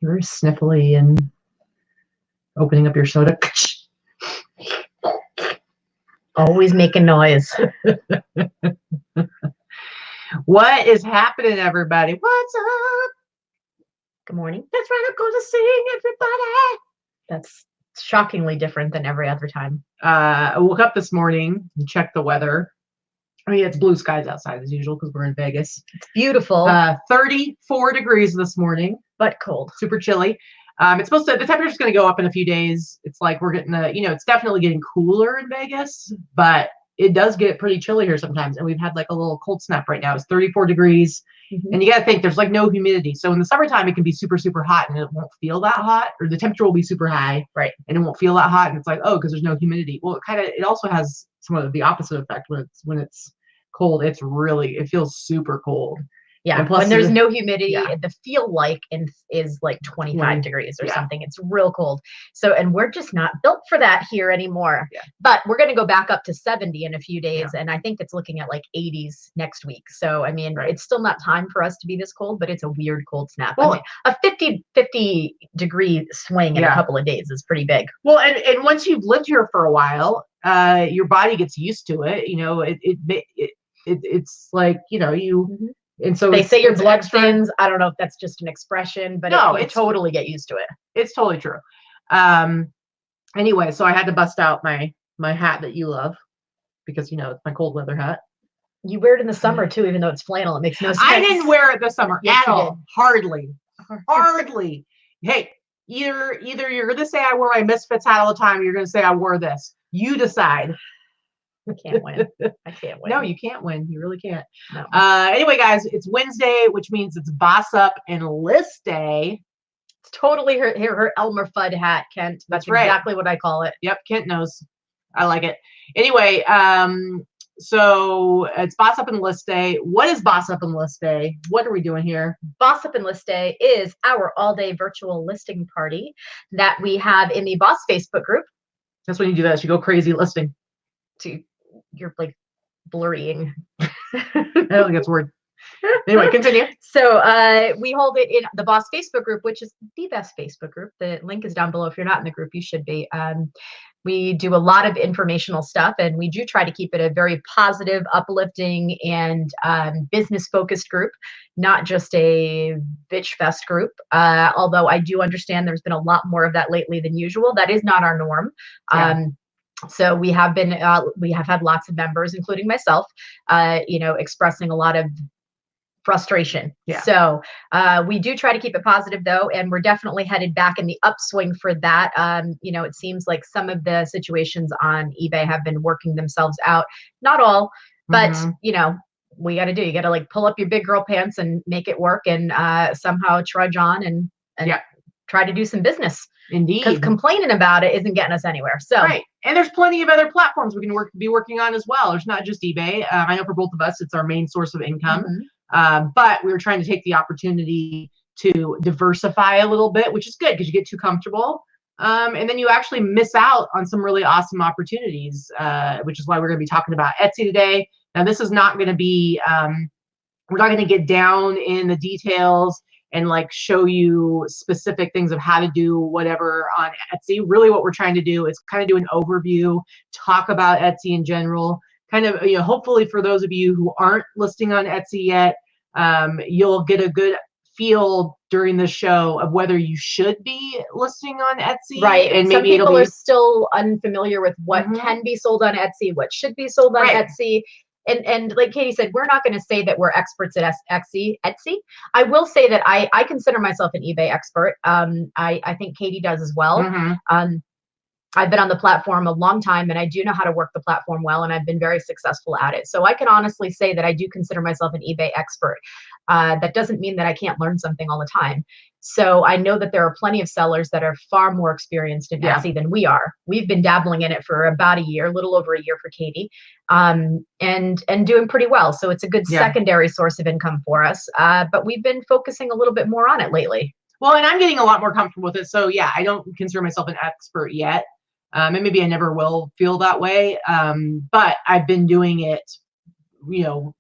You're sniffly and opening up your soda. Always making noise. What is happening, everybody? What's up? Good morning. That's right. I'm going to sing, everybody. That's shockingly different than every other time. I woke up this morning and checked the weather. I mean, it's blue skies outside as usual because we're in Vegas. It's beautiful. 34 degrees this morning, but cold. Super chilly. It's supposed to, the temperature's going to go up in a few days. It's like we're getting it's definitely getting cooler in Vegas, but it does get pretty chilly here sometimes. And we've had like a little cold snap right now. It's 34 degrees. Mm-hmm. And you got to think there's like no humidity. So in the summertime, it can be super, super hot and it won't feel that hot, or the temperature will be super high. Right. And it won't feel that hot. And it's like, oh, because there's no humidity. Well, it also has some of the opposite effect when it's cold. It feels super cold. Yeah, and plus when there's no humidity, the feel like is like 25 degrees or something. It's real cold. So, and we're just not built for that here anymore. Yeah. But we're going to go back up to 70 in a few days. Yeah. And I think it's looking at like 80s next week. So, I mean, it's still not time for us to be this cold, but it's a weird cold snap. Well, I mean, a 50 degree swing in a couple of days is pretty big. Well, and once you've lived here for a while, your body gets used to it. It's like, you. Mm-hmm. And so they say your blood thins. I don't know if that's just an expression, but no, you totally get used to it. It's totally true. Anyway, so I had to bust out my hat that you love because it's my cold weather hat. You wear it in the summer too, even though it's flannel. It makes no sense. I didn't wear it this summer at all. Hardly. Hey, either you're gonna say I wear my Misfits hat all the time, or you're gonna say I wore this. You decide. I can't win. I can't win. No, you can't win. You really can't. No. Anyway, guys, it's Wednesday, which means it's Boss Up and List Day. It's totally her Elmer Fudd hat, Kent. That's right. Exactly what I call it. Yep, Kent knows. I like it. Anyway, so it's Boss Up and List Day. What is Boss Up and List Day? What are we doing here? Boss Up and List Day is our all-day virtual listing party that we have in the Boss Facebook group. That's when you do that. You go crazy listing. You're like blurrying. I don't think that's a word. Anyway, continue. So we hold it in the Boss Facebook group, which is the best Facebook group. The link is down below. If you're not in the group, you should be. We do a lot of informational stuff, and we do try to keep it a very positive, uplifting, and business-focused group, not just a bitch fest group. Although I do understand there's been a lot more of that lately than usual. That is not our norm. Yeah. So we have had lots of members, including myself, expressing a lot of frustration. Yeah. So we do try to keep it positive though, and we're definitely headed back in the upswing for that. It seems like some of the situations on eBay have been working themselves out. Not all, but you got to like pull up your big girl pants and make it work, and somehow trudge on and try to do some business. Indeed. Because complaining about it isn't getting us anywhere. So right. And there's plenty of other platforms we can be working on as well. There's not just eBay. I know for both of us, it's our main source of income. Mm-hmm. But we were trying to take the opportunity to diversify a little bit, which is good because you get too comfortable. And then you actually miss out on some really awesome opportunities, which is why we're going to be talking about Etsy today. Now, this is not going to be, we're not going to get down in the details and like show you specific things of how to do whatever on Etsy. Really what we're trying to do is kind of do an overview, talk about Etsy in general, kind of, hopefully for those of you who aren't listing on Etsy yet, you'll get a good feel during the show of whether you should be listing on Etsy. Right. And maybe some people are still unfamiliar with what can be sold on Etsy, what should be sold on Etsy. And like Katie said, we're not going to say that we're experts at Etsy. I will say that I consider myself an eBay expert. I think Katie does as well. Mm-hmm. I've been on the platform a long time, and I do know how to work the platform well, and I've been very successful at it. So I can honestly say that I do consider myself an eBay expert. That doesn't mean that I can't learn something all the time. So I know that there are plenty of sellers that are far more experienced in Etsy than we are. We've been dabbling in it for about a year, a little over a year for Katie, and doing pretty well. So it's a good secondary source of income for us. But we've been focusing a little bit more on it lately. Well, and I'm getting a lot more comfortable with it. So yeah, I don't consider myself an expert yet. And maybe I never will feel that way. But I've been doing it,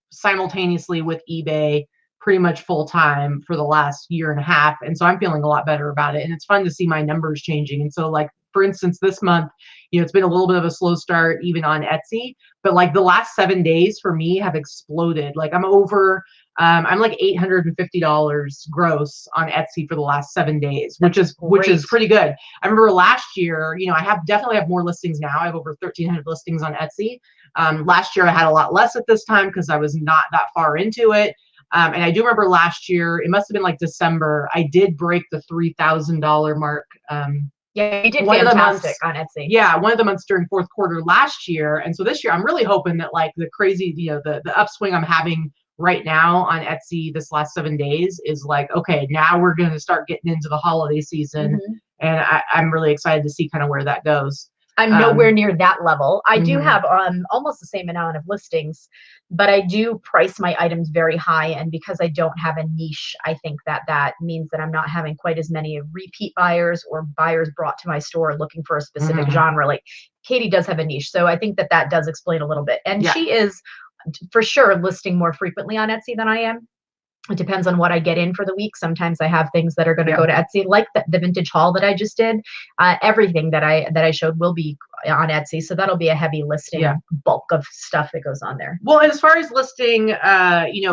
simultaneously with eBay pretty much full time for the last year and a half. And so I'm feeling a lot better about it. And it's fun to see my numbers changing. And so like, for instance, this month, it's been a little bit of a slow start even on Etsy, but like the last 7 days for me have exploded. Like I'm like $850 gross on Etsy for the last 7 days, which is pretty good. I remember last year, I definitely have more listings now. I have over 1,300 listings on Etsy. Last year I had a lot less at this time because I was not that far into it. And I do remember last year, it must have been like December, I did break the $3,000 mark. Yeah, you did fantastic on Etsy. Yeah, one of the months during fourth quarter last year. And so this year, I'm really hoping that like the crazy, the upswing I'm having right now on Etsy this last 7 days is like, okay, now we're going to start getting into the holiday season. And I'm really excited to see kind of where that goes. I'm nowhere near that level. I do have almost the same amount of listings, but I do price my items very high. And because I don't have a niche, I think that means that I'm not having quite as many repeat buyers or buyers brought to my store looking for a specific genre. Like Katie does have a niche. So I think that does explain a little bit. And she is for sure listing more frequently on Etsy than I am. It depends on what I get in for the week. Sometimes I have things that are going to go to Etsy, like the vintage haul that I just did. Everything that I showed will be on Etsy, so that'll be a heavy listing bulk of stuff that goes on there. Well, and as far as listing,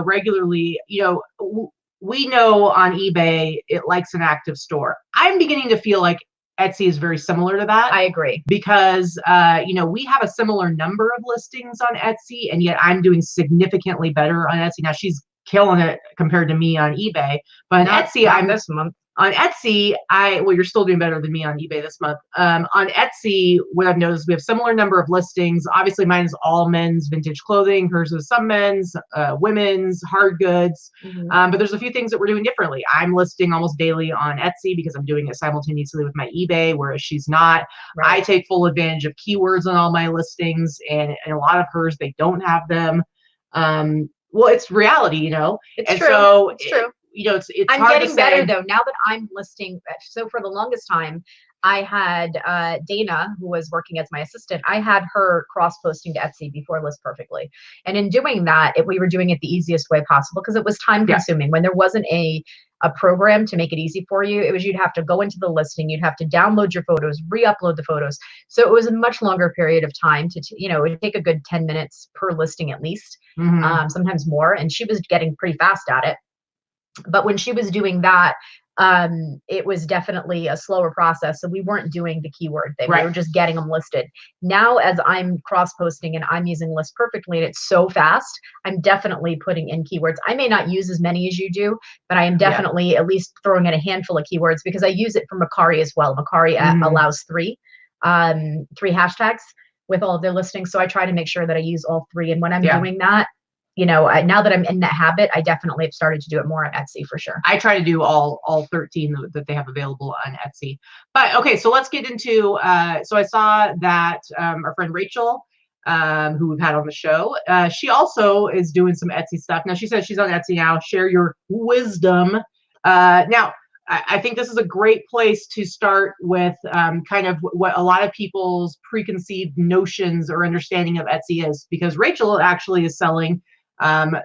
regularly, we know on eBay it likes an active store. I'm beginning to feel like Etsy is very similar to that. I agree. Because, we have a similar number of listings on Etsy, and yet I'm doing significantly better on Etsy. Now she's killing it compared to me on eBay, but on Etsy, I'm this month. On Etsy, you're still doing better than me on eBay this month. On Etsy, what I've noticed, we have similar number of listings. Obviously, mine is all men's vintage clothing. Hers is some men's, women's, hard goods. But there's a few things that we're doing differently. I'm listing almost daily on Etsy because I'm doing it simultaneously with my eBay, whereas she's not. Right. I take full advantage of keywords on all my listings, and a lot of hers, they don't have them. Well, it's reality, It's true. So it's true. It's I'm hard getting to better say. though. Now that I'm listing, so for the longest time, I had Dana, who was working as my assistant. I had her cross-posting to Etsy before List Perfectly, and in doing that, we were doing it the easiest way possible because it was time-consuming. When there wasn't a program to make it easy for you, it was you'd have to go into the listing, you'd have to download your photos, re-upload the photos. So it was a much longer period of time to, it would take a good 10 minutes per listing at least, sometimes more. And she was getting pretty fast at it. But when she was doing that, it was definitely a slower process. So we weren't doing the keyword thing. We were just getting them listed. Now, as I'm cross-posting and I'm using List Perfectly and it's so fast, I'm definitely putting in keywords. I may not use as many as you do, but I am definitely at least throwing in a handful of keywords because I use it for Mercari as well. Mercari allows three hashtags with all of their listings. So I try to make sure that I use all three. And when I'm doing that, now that I'm in that habit, I definitely have started to do it more on Etsy for sure. I try to do all 13 that they have available on Etsy. But okay, so let's get into, so I saw that our friend Rachel, who we've had on the show, she also is doing some Etsy stuff. Now she says she's on Etsy now. Share your wisdom. Now, I think this is a great place to start with kind of what a lot of people's preconceived notions or understanding of Etsy is, because Rachel actually is selling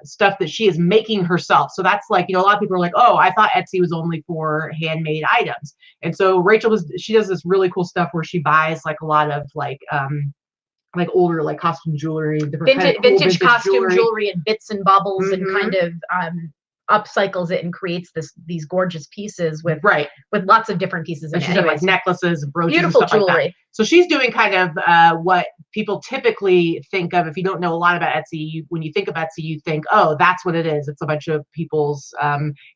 stuff that she is making herself. So that's like, a lot of people are like, oh, I thought Etsy was only for handmade items. And so Rachel she does this really cool stuff where she buys like a lot of like older like costume jewelry, different vintage costume jewelry and bits and bobbles and kind of upcycles it and creates these gorgeous pieces with lots of different pieces. And she's done like necklaces and brooches, beautiful and stuff jewelry. like that. So she's doing kind of what people typically think of. If you don't know a lot about Etsy, when you think of Etsy, you think, oh, that's what it is. It's a bunch of people's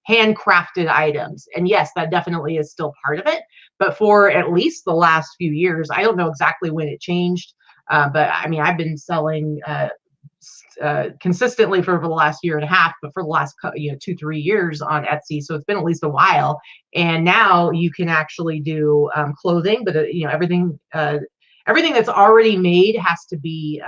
handcrafted items. And yes, that definitely is still part of it. But for at least the last few years, I don't know exactly when it changed. But I mean, I've been selling consistently for the last year and a half, but for the last 2-3 years on Etsy. So it's been at least a while. And now you can actually do clothing, but everything that's already made has to be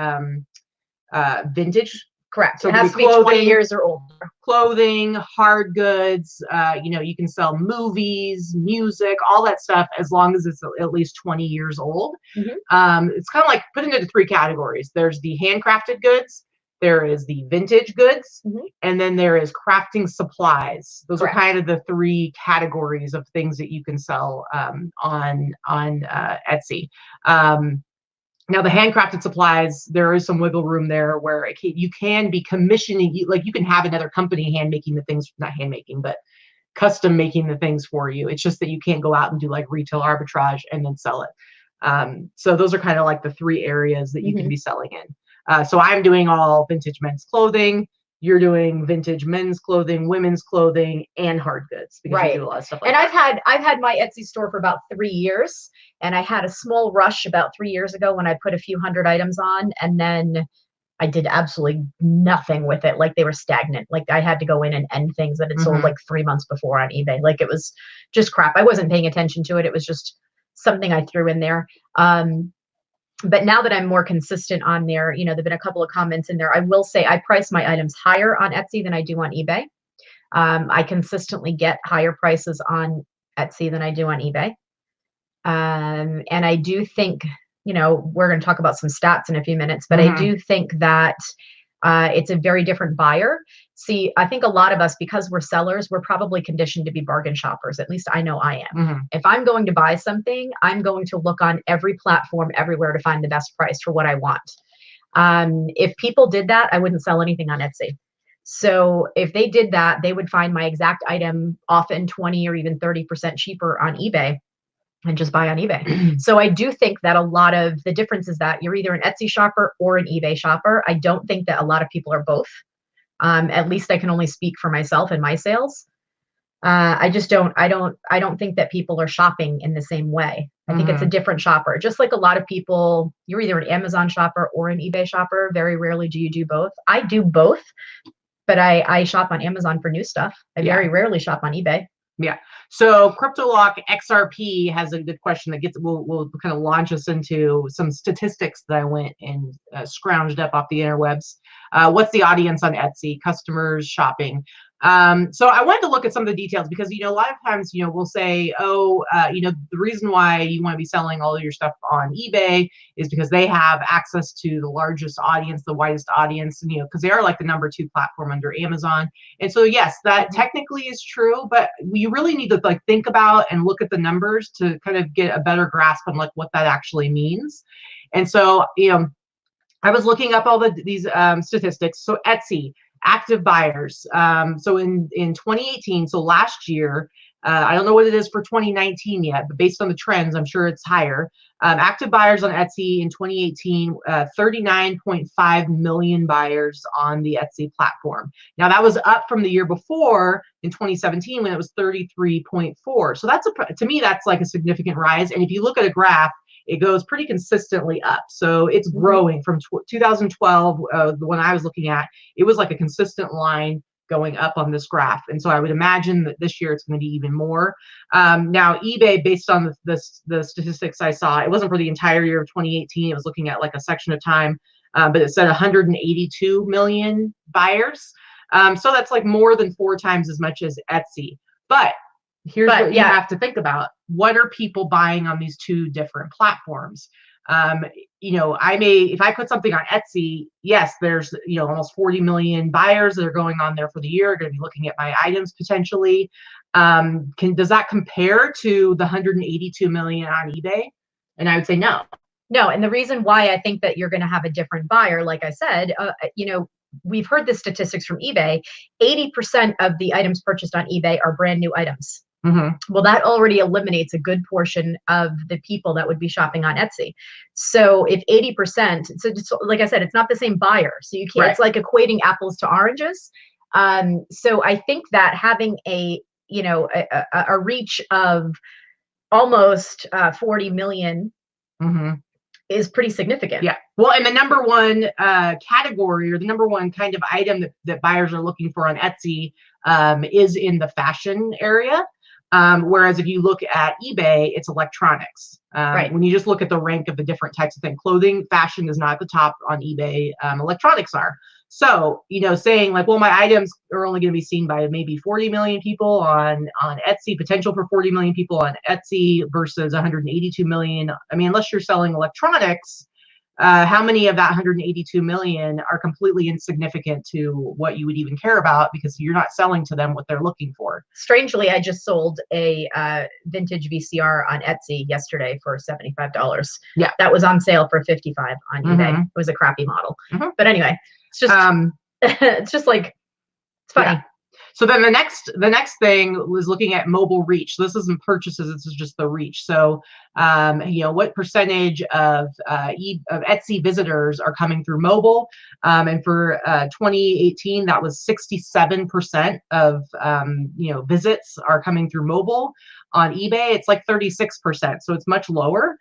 vintage. Correct. So it has to be 20 years or older. Clothing, hard goods, you can sell movies, music, all that stuff, as long as it's at least 20 years old. It's kind of like put into 3 categories. There's the handcrafted goods, there is the vintage goods, Mhm. and then there is crafting supplies. Those Correct. are kind of the three categories of things that you can sell on Etsy. Now the handcrafted supplies, there is some wiggle room there where you can be commissioning, like you can have another company hand making the things, not hand making, but custom making the things for you. It's just that you can't go out and do like retail arbitrage and then sell it. So those are kind of like the three areas that you can be selling in. So I'm doing all vintage men's clothing. You're doing vintage men's clothing, women's clothing, and hard goods, because you do a lot of stuff like and that. I've had my Etsy store for about 3 years, and I had a small rush about 3 years ago when I put a few hundred items on, and then I did absolutely nothing with it. Like they were stagnant. Like I had to go in and end things that had sold like 3 months before on eBay. Like it was just crap. I wasn't paying attention to it. It was just something I threw in there. But now that I'm more consistent on there, you know, there've been a couple of comments in there. I will say I price my items higher on Etsy than I do on eBay. I consistently get higher prices on Etsy than I do on eBay. And I do think, you know, we're going to talk about some stats in a few minutes, but I do think that it's a very different buyer. See, I think a lot of us, because we're sellers, we're probably conditioned to be bargain shoppers. At least I know I am. If I'm going to buy something, I'm going to look on every platform everywhere to find the best price for what I want. If people did that, I wouldn't sell anything on Etsy. So if they did that, they would find my exact item often 20 or even 30% cheaper on eBay and just buy on eBay. So I do think that a lot of the difference is that you're either an Etsy shopper or an eBay shopper. I don't think that a lot of people are both. At least I can only speak for myself and my sales. I don't think that people are shopping in the same way. I think it's a different shopper. Just like a lot of people, you're either an Amazon shopper or an eBay shopper. Very rarely do you do both. I do both, but I shop on Amazon for new stuff. I very rarely shop on eBay. Yeah. So CryptoLock XRP has a good question that will kind of launch us into some statistics that I went and scrounged up off the interwebs. What's the audience on Etsy? Customers shopping. So I wanted to look at some of the details because, you know, a lot of times, you know, we'll say, oh, you know, the reason why you want to be selling all of your stuff on eBay is because they have access to the largest audience, the widest audience, and, you know, because they are like the #2 platform under Amazon. And so, yes, that technically is true, but you really need to like think about and look at the numbers to kind of get a better grasp on like what that actually means. And so, you know, I was looking up all these statistics. So Etsy, active buyers. So in 2018, so last year, I don't know what it is for 2019 yet, but based on the trends, I'm sure it's higher. Active buyers on Etsy in 2018, 39.5 million buyers on the Etsy platform. Now that was up from the year before in 2017 when it was 33.4. So that's to me, that's like a significant rise. And if you look at a graph, it goes pretty consistently up. So it's growing from 2012, the one I was looking at, it was like a consistent line going up on this graph. And so I would imagine that this year it's going to be even more. Now eBay, based on the statistics I saw, it wasn't for the entire year of 2018. It was looking at like a section of time, but it said 182 million buyers. So that's like more than 4 times as much as Etsy. But here's what you have to think about. What are people buying on these two different platforms? You know, if I put something on Etsy, yes, there's, you know, almost 40 million buyers that are going on there for the year, going to be looking at my items potentially. Does that compare to the 182 million on eBay? And I would say no. No, and the reason why I think that you're going to have a different buyer, like I said, you know, we've heard the statistics from eBay. 80% of the items purchased on eBay are brand new items. Well, that already eliminates a good portion of the people that would be shopping on Etsy. So if 80%, so just, like I said, it's not the same buyer. So you can't, it's like equating apples to oranges. So I think that having a, you know, a reach of almost 40 million is pretty significant. Yeah. Well, and the #1 category, or the #1 kind of item that buyers are looking for on Etsy is in the fashion area. Whereas if you look at eBay, it's electronics. When you just look at the rank of the different types of things, clothing, fashion is not at the top on eBay. Electronics are. So, you know, saying like, well, my items are only going to be seen by maybe 40 million people on Etsy, potential for 40 million people on Etsy versus 182 million. I mean, unless you're selling electronics, how many of that 182 million are completely insignificant to what you would even care about because you're not selling to them what they're looking for? Strangely, I just sold a vintage VCR on Etsy yesterday for $75. Yeah. That was on sale for $55 on eBay. It was a crappy model. But anyway, it's just it's just like, it's funny. Yeah. So then the next thing was looking at mobile reach. This isn't purchases, this is just the reach. So what percentage of Etsy visitors are coming through mobile? And for 2018, that was 67% of visits are coming through mobile. On eBay, it's like 36%, so it's much lower.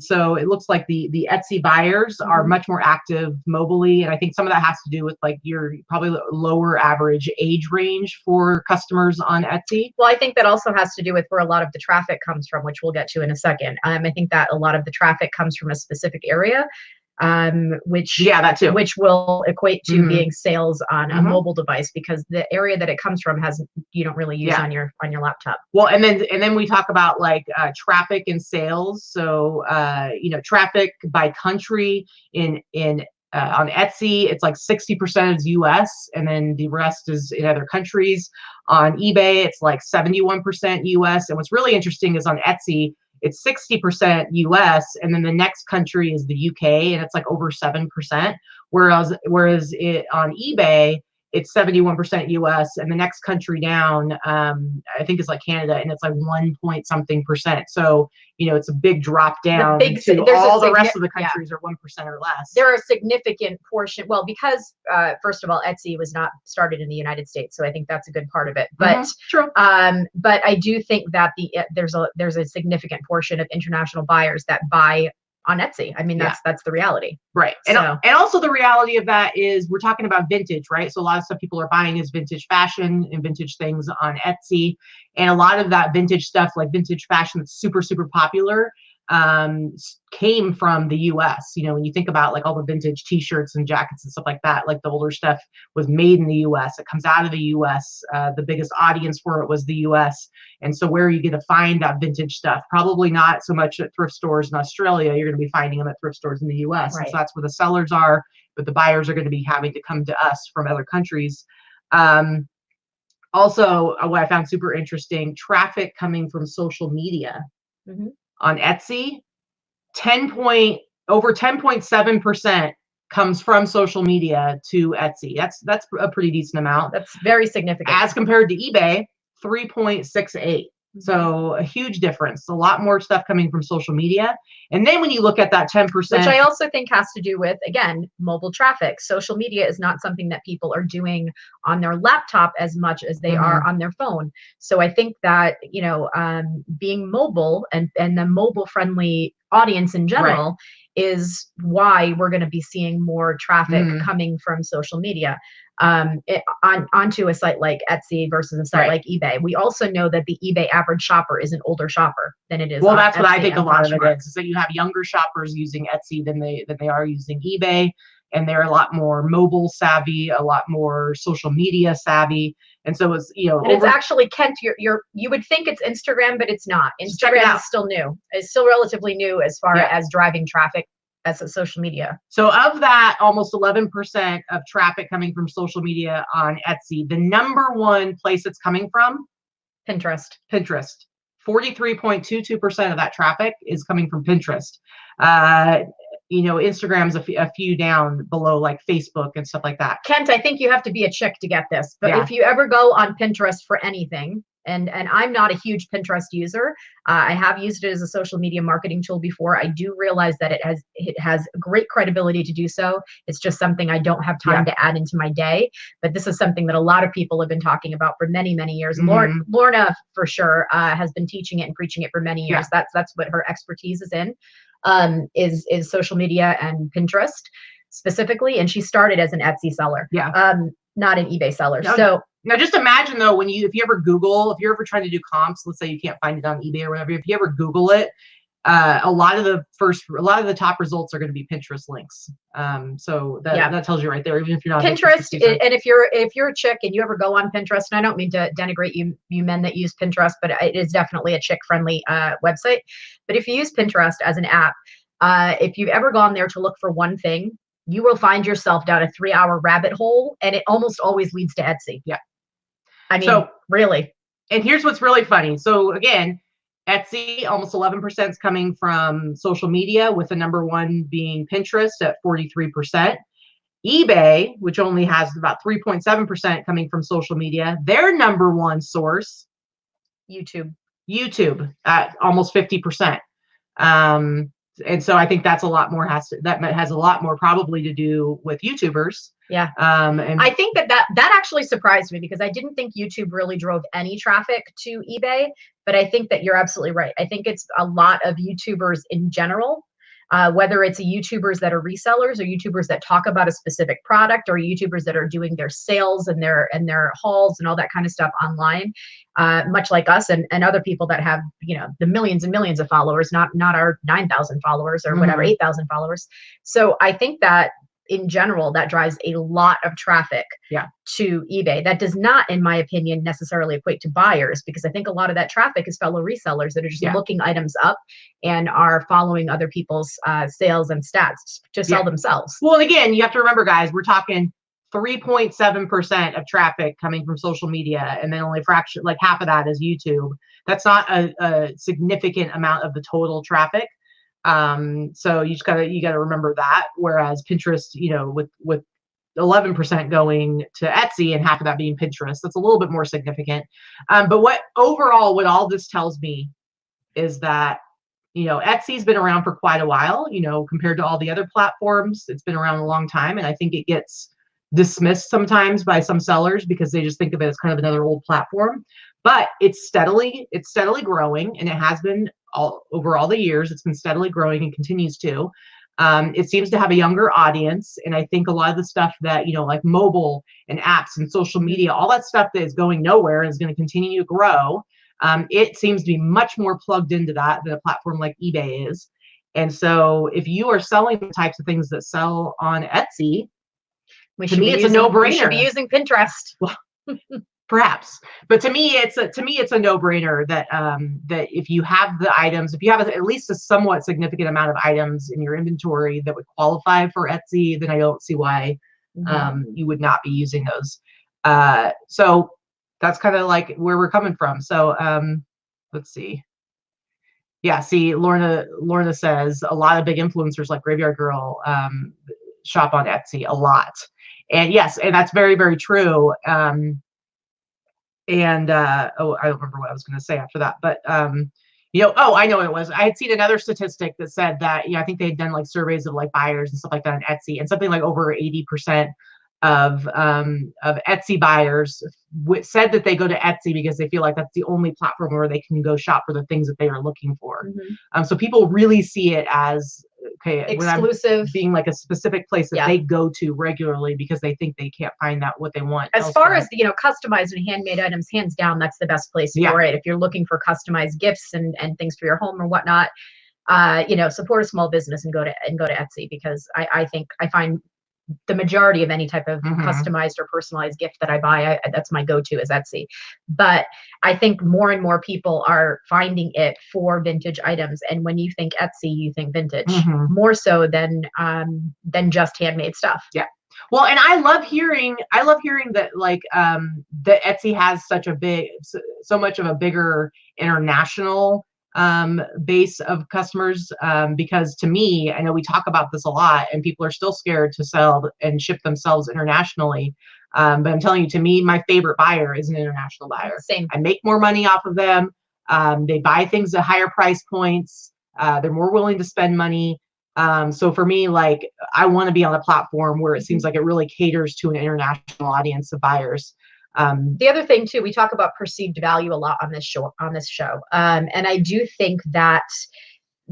So it looks like the Etsy buyers are much more active mobily, and I think some of that has to do with like your probably lower average age range for customers on Etsy. Well, I think that also has to do with where a lot of the traffic comes from, which we'll get to in a second. I think that a lot of the traffic comes from a specific area, that too. which will equate to being sales on a mobile device, because the area that it comes from you don't really use on your laptop. Well, and then we talk about like traffic and sales. So traffic by country on Etsy, it's like 60% is US, and then the rest is in other countries. On eBay, it's like 71% US. And what's really interesting is on Etsy, it's 60% US, and then the next country is the UK, and it's like over 7%. Whereas it on eBay, it's 71% US, and the next country down, I think is like Canada, and it's like 1 point something percent. So, it's a big drop down. All the rest of the countries are 1% or less. There are a significant portion, well, because first of all, Etsy was not started in the United States, so I think that's a good part of it. But true. But I do think that there's a significant portion of international buyers that buy on Etsy. I mean, that's the reality. Right. And also the reality of that is we're talking about vintage, right? So a lot of stuff people are buying is vintage fashion and vintage things on Etsy. And a lot of that vintage stuff, like vintage fashion that's super, super popular, came from the US. When you think about like all the vintage t-shirts and jackets and stuff like that, like the older stuff was made in the US. It comes out of the US. The biggest audience for it was the US. And so where are you going to find that vintage stuff? Probably not so much at thrift stores in Australia. You're going to be finding them at thrift stores in the US. Right. And so that's where the sellers are, but the buyers are going to be having to come to us from other countries. Also, what I found super interesting, traffic coming from social media. On Etsy, over 10.7% comes from social media to Etsy. That's a pretty decent amount. That's very significant. As compared to eBay, 3.68. So a huge difference. A lot more stuff coming from social media. And then when you look at that 10%, which I also think has to do with, again, mobile traffic. Social media is not something that people are doing on their laptop as much as they are on their phone. So I think that, being mobile and the mobile friendly audience in general is why we're going to be seeing more traffic coming from social media onto a site like Etsy versus a site like eBay. We also know that the eBay average shopper is an older shopper than it is. Well, that's Etsy, what I think a lot of it is that you have younger shoppers using Etsy than they are using eBay, and they're a lot more mobile savvy, a lot more social media savvy. And so it's, and it's actually, Kent, you would think it's Instagram, but it's not. Instagram is still new. It's still relatively new as far as driving traffic as a social media. So of that, almost 11% of traffic coming from social media on Etsy, the number one place it's coming from? Pinterest. 43.22% of that traffic is coming from Pinterest. Instagram's a few down below, like Facebook and stuff like that. Kent, I think you have to be a chick to get this, but if you ever go on Pinterest for anything, and I'm not a huge Pinterest user, I have used it as a social media marketing tool before. I do realize that it has great credibility to do so. It's just something I don't have time to add into my day. But this is something that a lot of people have been talking about for many, many years. Lorna, for sure, has been teaching it and preaching it for many years. That's what her expertise is in, is social media and Pinterest specifically. And she started as an Etsy seller, not an eBay seller. So now just imagine though, if you ever trying to do comps, let's say you can't find it on eBay or whatever, if you ever Google it, a lot of the top results are going to be Pinterest links. So that tells you right there, even if you're not Pinterest. And if you're a chick and you ever go on Pinterest, and I don't mean to denigrate you men that use Pinterest, but it is definitely a chick friendly website. But if you use Pinterest as an app, If you've ever gone there to look for one thing, you will find yourself down a 3-hour rabbit hole, and it almost always leads to Etsy. Yeah. I mean, really. And here's what's really funny. So again, Etsy, almost 11% is coming from social media, with the number one being Pinterest at 43%. eBay, which only has about 3.7% coming from social media, their number one source, YouTube at almost 50%. And so I think that's a lot more has a lot more probably to do with YouTubers. Yeah. And I think that actually surprised me, because I didn't think YouTube really drove any traffic to eBay, but I think that you're absolutely right. I think it's a lot of YouTubers in general, whether it's YouTubers that are resellers, or YouTubers that talk about a specific product, or YouTubers that are doing their sales and their hauls and all that kind of stuff online, much like us and other people that have, the millions and millions of followers, not our 9,000 followers or whatever, 8,000 followers. So I think that in general, that drives a lot of traffic to eBay. That does not, in my opinion, necessarily equate to buyers, because I think a lot of that traffic is fellow resellers that are just looking items up and are following other people's sales and stats to sell themselves. Well, and again, you have to remember, guys, we're talking 3.7% of traffic coming from social media, and then only fraction, like half of that is YouTube. That's not a significant amount of the total traffic. So you gotta remember that. Whereas Pinterest, with 11% going to Etsy and half of that being Pinterest, that's a little bit more significant. But what all this tells me is that, Etsy's been around for quite a while, compared to all the other platforms. It's been around a long time. And I think it gets dismissed sometimes by some sellers because they just think of it as kind of another old platform. But it's steadily growing, and it has been over all the years. It's been steadily growing and continues to. It seems to have a younger audience, and I think a lot of the stuff that, like mobile and apps and social media, all that stuff that is going nowhere and is going to continue to grow, it seems to be much more plugged into that than a platform like eBay is. And so if you are selling the types of things that sell on Etsy, to me it's a no-brainer. We should be using Pinterest. Well, perhaps, but to me it's a no-brainer that that if you have the items, if you have at least a somewhat significant amount of items in your inventory that would qualify for Etsy, then I don't see why you would not be using those. So that's kind of like where we're coming from. So let's see. Yeah, see, Lorna says a lot of big influencers like Graveyard Girl shop on Etsy a lot. And yes, and that's very, very true. I don't remember what I was going to say after that, but I know what it was. I had seen another statistic that said that, I think they had done like surveys of like buyers and stuff like that on Etsy, and something like over 80% of Etsy buyers said that they go to Etsy because they feel like that's the only platform where they can go shop for the things that they are looking for. So people really see it as exclusive, being like a specific place that they go to regularly because they think they can't find that what they want. As far as customized and handmade items, hands down, that's the best place for it. If you're looking for customized gifts and things for your home or whatnot, support a small business and go to Etsy, because I find the majority of any type of customized or personalized gift that I buy, that's my go-to is Etsy. But I think more and more people are finding it for vintage items. And when you think Etsy, you think vintage more so than just handmade stuff. Yeah. Well, and I love hearing that that Etsy has so much of a bigger international base of customers, because to me, I know we talk about this a lot and people are still scared to sell and ship themselves internationally. But I'm telling you, to me, my favorite buyer is an international buyer. Same. I make more money off of them. They buy things at higher price points. They're more willing to spend money. So for me, I want to be on a platform where it seems like it really caters to an international audience of buyers. The other thing too, we talk about perceived value a lot on this show. And I do think that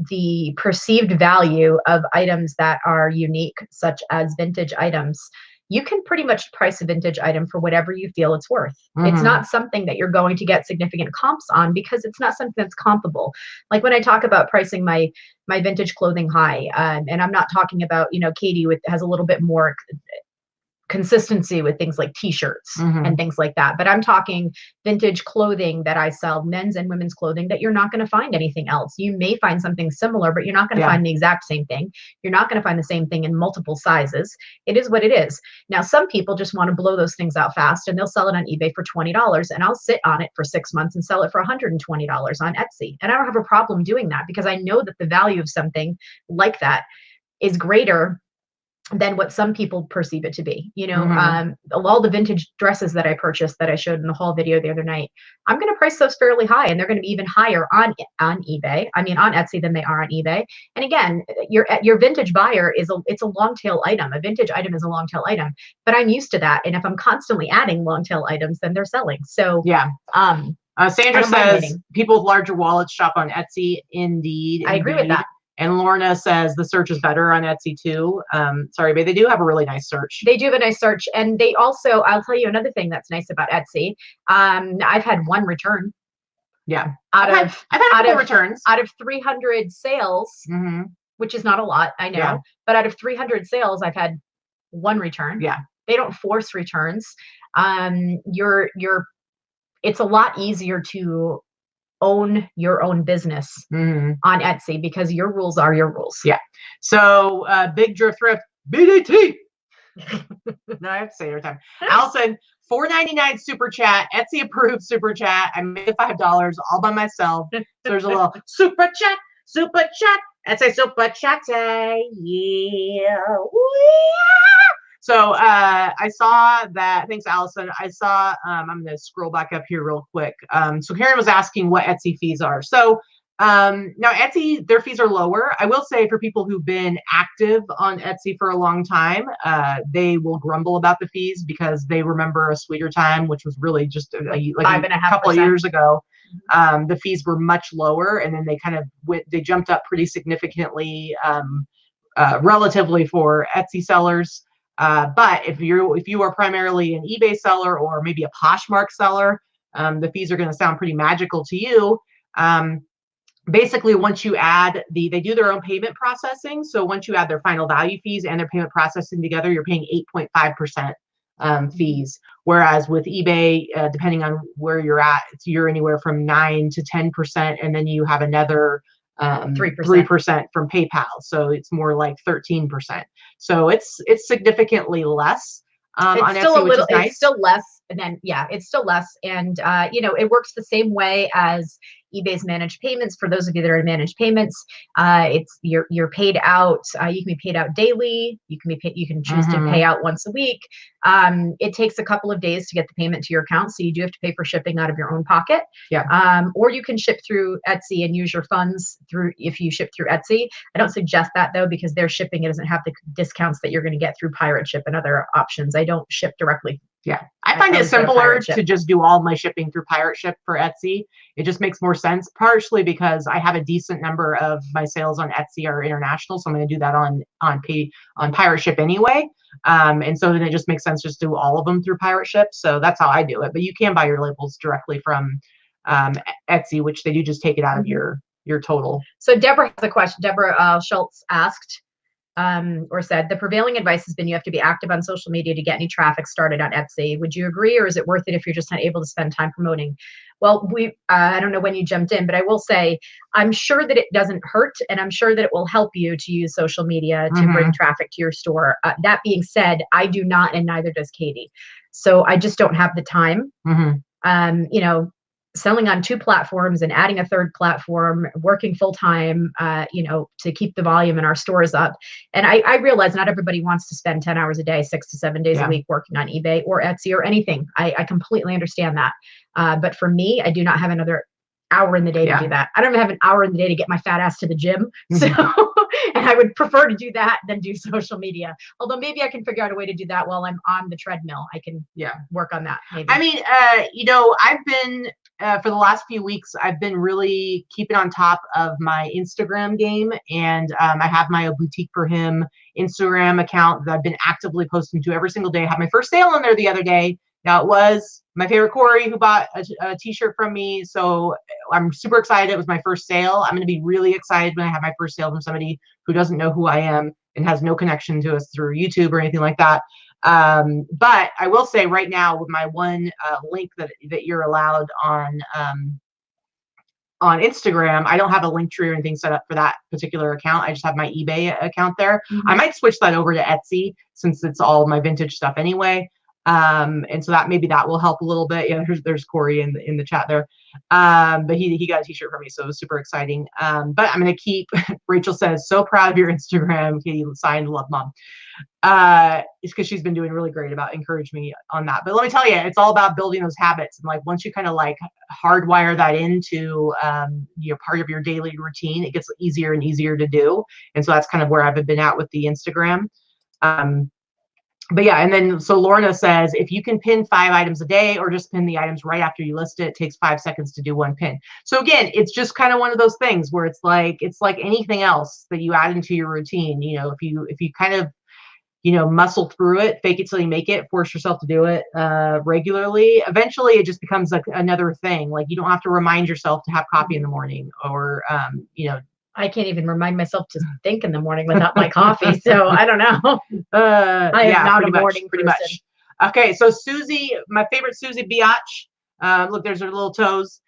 the perceived value of items that are unique, such as vintage items, you can pretty much price a vintage item for whatever you feel it's worth. It's not something that you're going to get significant comps on, because it's not something that's compable. Like when I talk about pricing my vintage clothing high, and I'm not talking about, Katie has a little bit more consistency with things like t-shirts and things like that. But I'm talking vintage clothing that I sell, men's and women's clothing, that you're not going to find anything else. You may find something similar, but you're not going to find the exact same thing. You're not going to find the same thing in multiple sizes. It is what it is. Now, some people just want to blow those things out fast, and they'll sell it on eBay for $20, and I'll sit on it for 6 months and sell it for $120 on Etsy. And I don't have a problem doing that, because I know that the value of something like that is greater than what some people perceive it to be. You know, all the vintage dresses that I purchased that I showed in the haul video the other night, I'm going to price those fairly high, and they're going to be even higher on eBay. I mean, on Etsy than they are on eBay. And again, your vintage buyer it's a long tail item. A vintage item is a long tail item, but I'm used to that. And if I'm constantly adding long tail items, then they're selling. So yeah. Sandra says people with larger wallets shop on Etsy. Indeed. I agree with that. And Lorna says the search is better on Etsy too. Sorry, but they do have a really nice search. They do have a nice search. And they also, I'll tell you another thing that's nice about Etsy. I've had one return. Yeah. I've had a couple returns. Out of 300 sales, which is not a lot, I know. But out of 300 sales, I've had one return. Yeah. They don't force returns. It's a lot easier to own your own business on Etsy, because your rules are your rules. Yeah. So Big Drift Thrift, BDT. No, I have to say it every time. Allison, $4.99 super chat, Etsy approved super chat. I made $5 all by myself. So there's a little super chat, Etsy super chat. Yeah. So I saw that. Thanks, Allison. I saw. I'm going to scroll back up here real quick. So Karen was asking what Etsy fees are. So now Etsy, their fees are lower. I will say, for people who've been active on Etsy for a long time, they will grumble about the fees, because they remember a sweeter time, which was really just like a couple of years ago. The fees were much lower, and then they kind of they jumped up pretty significantly, relatively, for Etsy sellers. But if you are primarily an eBay seller, or maybe a Poshmark seller, the fees are going to sound pretty magical to you. Basically, once you add they do their own payment processing. So once you add their final value fees and their payment processing together, you're paying 8.5% fees. Whereas with eBay, depending on where you're at, you're anywhere from 9 to 10%, and then you have another 3% from PayPal. So it's more like 13%. So it's significantly less on Etsy, which is nice. It's still less. And then, it's still less. And, it works the same way as eBay's managed payments. For those of you that are in managed payments, you're paid out. You can be paid out daily. You can choose to pay out once a week. It takes a couple of days to get the payment to your account, so you do have to pay for shipping out of your own pocket. Yeah. Or you can ship through Etsy and use your funds if you ship through Etsy. I don't suggest that, though, because their shipping doesn't have the discounts that you're going to get through Pirate Ship and other options. I don't ship directly. Yeah, I find it simpler to just do all my shipping through Pirate Ship for Etsy. It just makes more sense, partially because I have a decent number of my sales on Etsy are international, so I'm going to do that on Pirate Ship anyway. And so then it just makes sense just to do all of them through Pirate Ship. So that's how I do it. But you can buy your labels directly from Etsy, which they do just take it out of your total. So Deborah has a question. Deborah Schultz asked, or said, the prevailing advice has been you have to be active on social media to get any traffic started on Etsy. Would you agree, or is it worth it if you're just not able to spend time promoting? Well, I don't know when you jumped in, but I will say, I'm sure that it doesn't hurt, and I'm sure that it will help you to use social media to bring traffic to your store. That being said, I do not, and neither does Katie. So I just don't have the time. Selling on 2 platforms and adding a 3rd platform, working full time, to keep the volume in our stores up. And I realize not everybody wants to spend 10 hours a day, 6 to 7 days a week working on eBay or Etsy or anything. I completely understand that. But for me, I do not have another hour in the day to do that. I don't even have an hour in the day to get my fat ass to the gym. So, and I would prefer to do that than do social media. Although maybe I can figure out a way to do that while I'm on the treadmill. I can work on that. Maybe. I mean, I've been, for the last few weeks, I've been really keeping on top of my Instagram game. And I have my aboutiqueforhim Instagram account that I've been actively posting to every single day. I had my first sale on there the other day. Now, it was my favorite Corey who bought a t-shirt from me. So I'm super excited. It was my first sale. I'm going to be really excited when I have my first sale from somebody who doesn't know who I am and has no connection to us through YouTube or anything like that. But I will say right now with my one link that you're allowed on Instagram, I don't have a link tree or anything set up for that particular account. I just have my eBay account there. I might switch that over to Etsy since it's all my vintage stuff anyway. And so that maybe that will help a little bit. Yeah, there's Corey in the chat there. But he got a t-shirt for me, so it was super exciting. But I'm gonna keep, Rachel says, so proud of your Instagram. Katie signed, love mom. It's because she's been doing really great about encouraging me on that. But let me tell you, it's all about building those habits. And like once you kind of like hardwire that into part of your daily routine, it gets easier and easier to do. And so that's kind of where I've been at with the Instagram. But yeah, and then so Lorna says, if you can pin 5 items a day or just pin the items right after you list it, it takes 5 seconds to do 1 pin. So again, it's just kind of one of those things where it's like anything else that you add into your routine. If you kind of muscle through it, fake it till you make it, force yourself to do it regularly, eventually it just becomes like another thing. Like you don't have to remind yourself to have coffee in the morning, or I can't even remind myself to think in the morning without my coffee. So I don't know. I am not a morning person. Much. Okay, so Susie, my favorite Susie Biatch. Look, there's her little toes.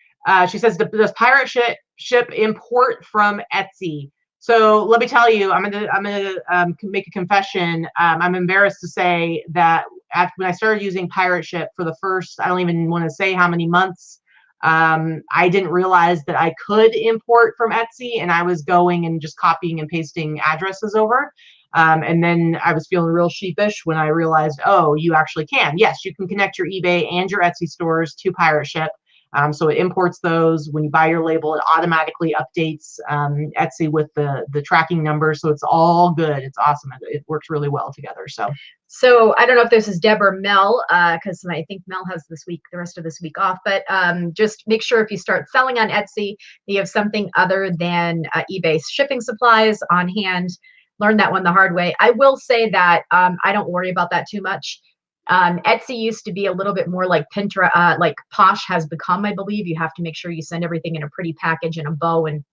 She says, does pirate ship import from Etsy? So let me tell you, I'm gonna make a confession. I'm embarrassed to say that when I started using pirate ship for the first, I don't even want to say how many months, I didn't realize that I could import from Etsy, and I was going and just copying and pasting addresses over. And then I was feeling real sheepish when I realized, oh, you actually can. Yes, you can connect your eBay and your Etsy stores to pirate ship. So it imports those. When you buy your label, it automatically updates Etsy with the tracking number. So it's all good. It's awesome. It works really well together. So I don't know if this is Deb or Mel, because I think Mel has the rest of this week off, but just make sure if you start selling on Etsy, you have something other than eBay shipping supplies on hand. Learn that one the hard way. I will say that I don't worry about that too much. Etsy used to be a little bit more like Pinterest, like Posh has become, I believe. You have to make sure you send everything in a pretty package and a bow and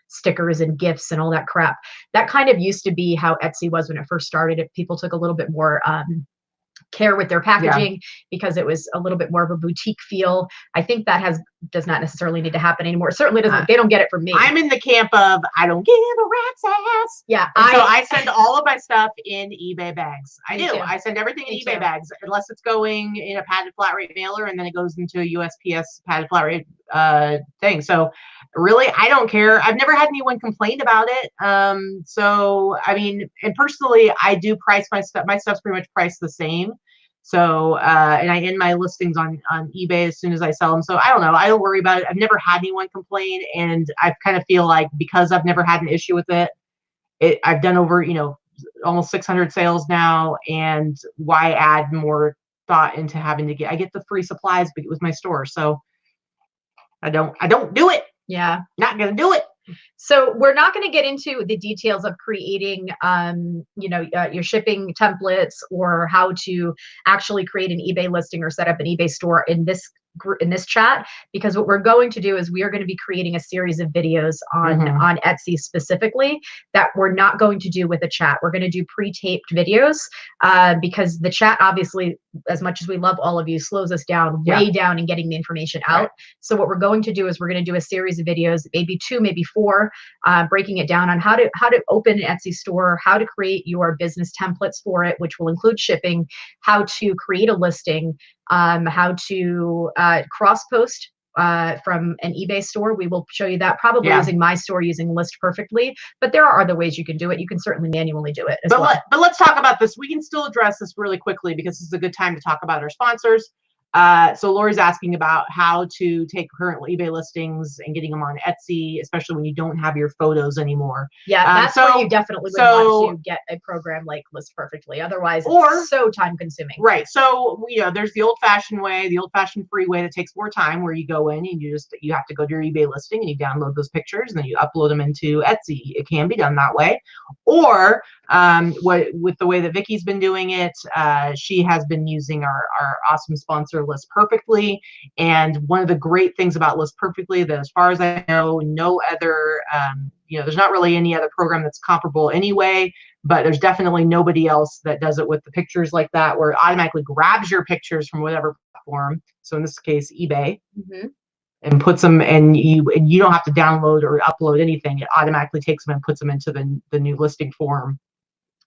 stickers and gifts and all that crap. That kind of used to be how Etsy was when it first started. People took a little bit more care with their packaging because it was a little bit more of a boutique feel. I think that does not necessarily need to happen anymore. It certainly doesn't. They don't get it from me. I'm in the camp of I don't give a rat's ass. Yeah. So I send all of my stuff in eBay bags. I do. Too. I send everything in Me eBay too. bags, unless it's going in a padded flat rate mailer, and then it goes into a USPS padded flat rate thing. So really, I don't care. I've never had anyone complain about it. So I mean, and personally, I do price my stuff. My stuff's pretty much priced the same. So, and I end my listings on eBay as soon as I sell them. So I don't know. I don't worry about it. I've never had anyone complain, and I kind of feel like because I've never had an issue with it, I've done over, almost 600 sales now, and why add more thought into having to I get the free supplies with my store. So I don't do it. Yeah. Not going to do it. So we're not going to get into the details of creating, your shipping templates or how to actually create an eBay listing or set up an eBay store in this chat, because what we're going to do is we are going to be creating a series of videos on Etsy specifically that we're not going to do with a chat. We're going to do pre-taped videos because the chat, obviously, as much as we love all of you, slows us down way down in getting the information out. Right. So what we're going to do is we're going to do a series of videos, maybe 2, maybe 4, breaking it down on how to open an Etsy store, how to create your business templates for it, which will include shipping, how to create a listing, how to cross post from an eBay store. We will show you that, probably using my store, using List Perfectly, but there are other ways you can do it. You can certainly manually do it as well. But let's talk about this. We can still address this really quickly because this is a good time to talk about our sponsors. So Lori's asking about how to take current eBay listings and getting them on Etsy, especially when you don't have your photos anymore. Yeah, that's where you definitely would want to get a program like List Perfectly. Otherwise, it's so time consuming. Right. So, there's the old fashioned way, the old fashioned free way that takes more time, where you go in and you have to go to your eBay listing and you download those pictures and then you upload them into Etsy. It can be done that way. Or with the way that Vicky's been doing it, she has been using our awesome sponsor List Perfectly. And one of the great things about List Perfectly, that as far as I know, no other there's not really any other program that's comparable anyway, but there's definitely nobody else that does it with the pictures like that, where it automatically grabs your pictures from whatever platform. So in this case, eBay, and puts them, and you don't have to download or upload anything. It automatically takes them and puts them into the new listing form.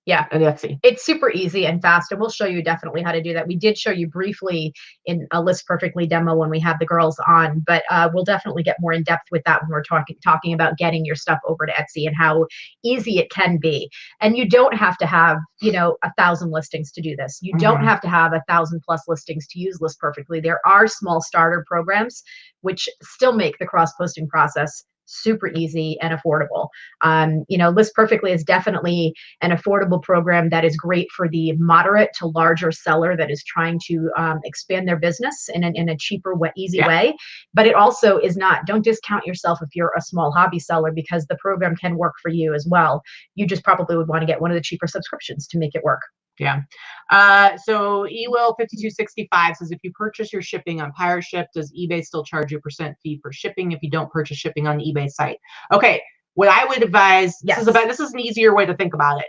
Yeah, and Etsy. It's super easy and fast, and we'll show you definitely how to do that. We did show you briefly in a List Perfectly demo when we had the girls on, but we'll definitely get more in depth with that when we're talking about getting your stuff over to Etsy and how easy it can be. And you don't have to have 1,000 listings to do this. You don't have to have 1,000+ listings to use List Perfectly. There are small starter programs which still make the cross-posting process super easy and affordable. List Perfectly is definitely an affordable program that is great for the moderate to larger seller that is trying to expand their business in a cheaper, easy way. But it also is not, don't discount yourself if you're a small hobby seller, because the program can work for you as well. You just probably would want to get one of the cheaper subscriptions to make it work. Yeah. So eWill5265 says, if you purchase your shipping on Pirate Ship, does eBay still charge you a % fee for shipping if you don't purchase shipping on the eBay site? Okay. What I would advise, this is an easier way to think about it.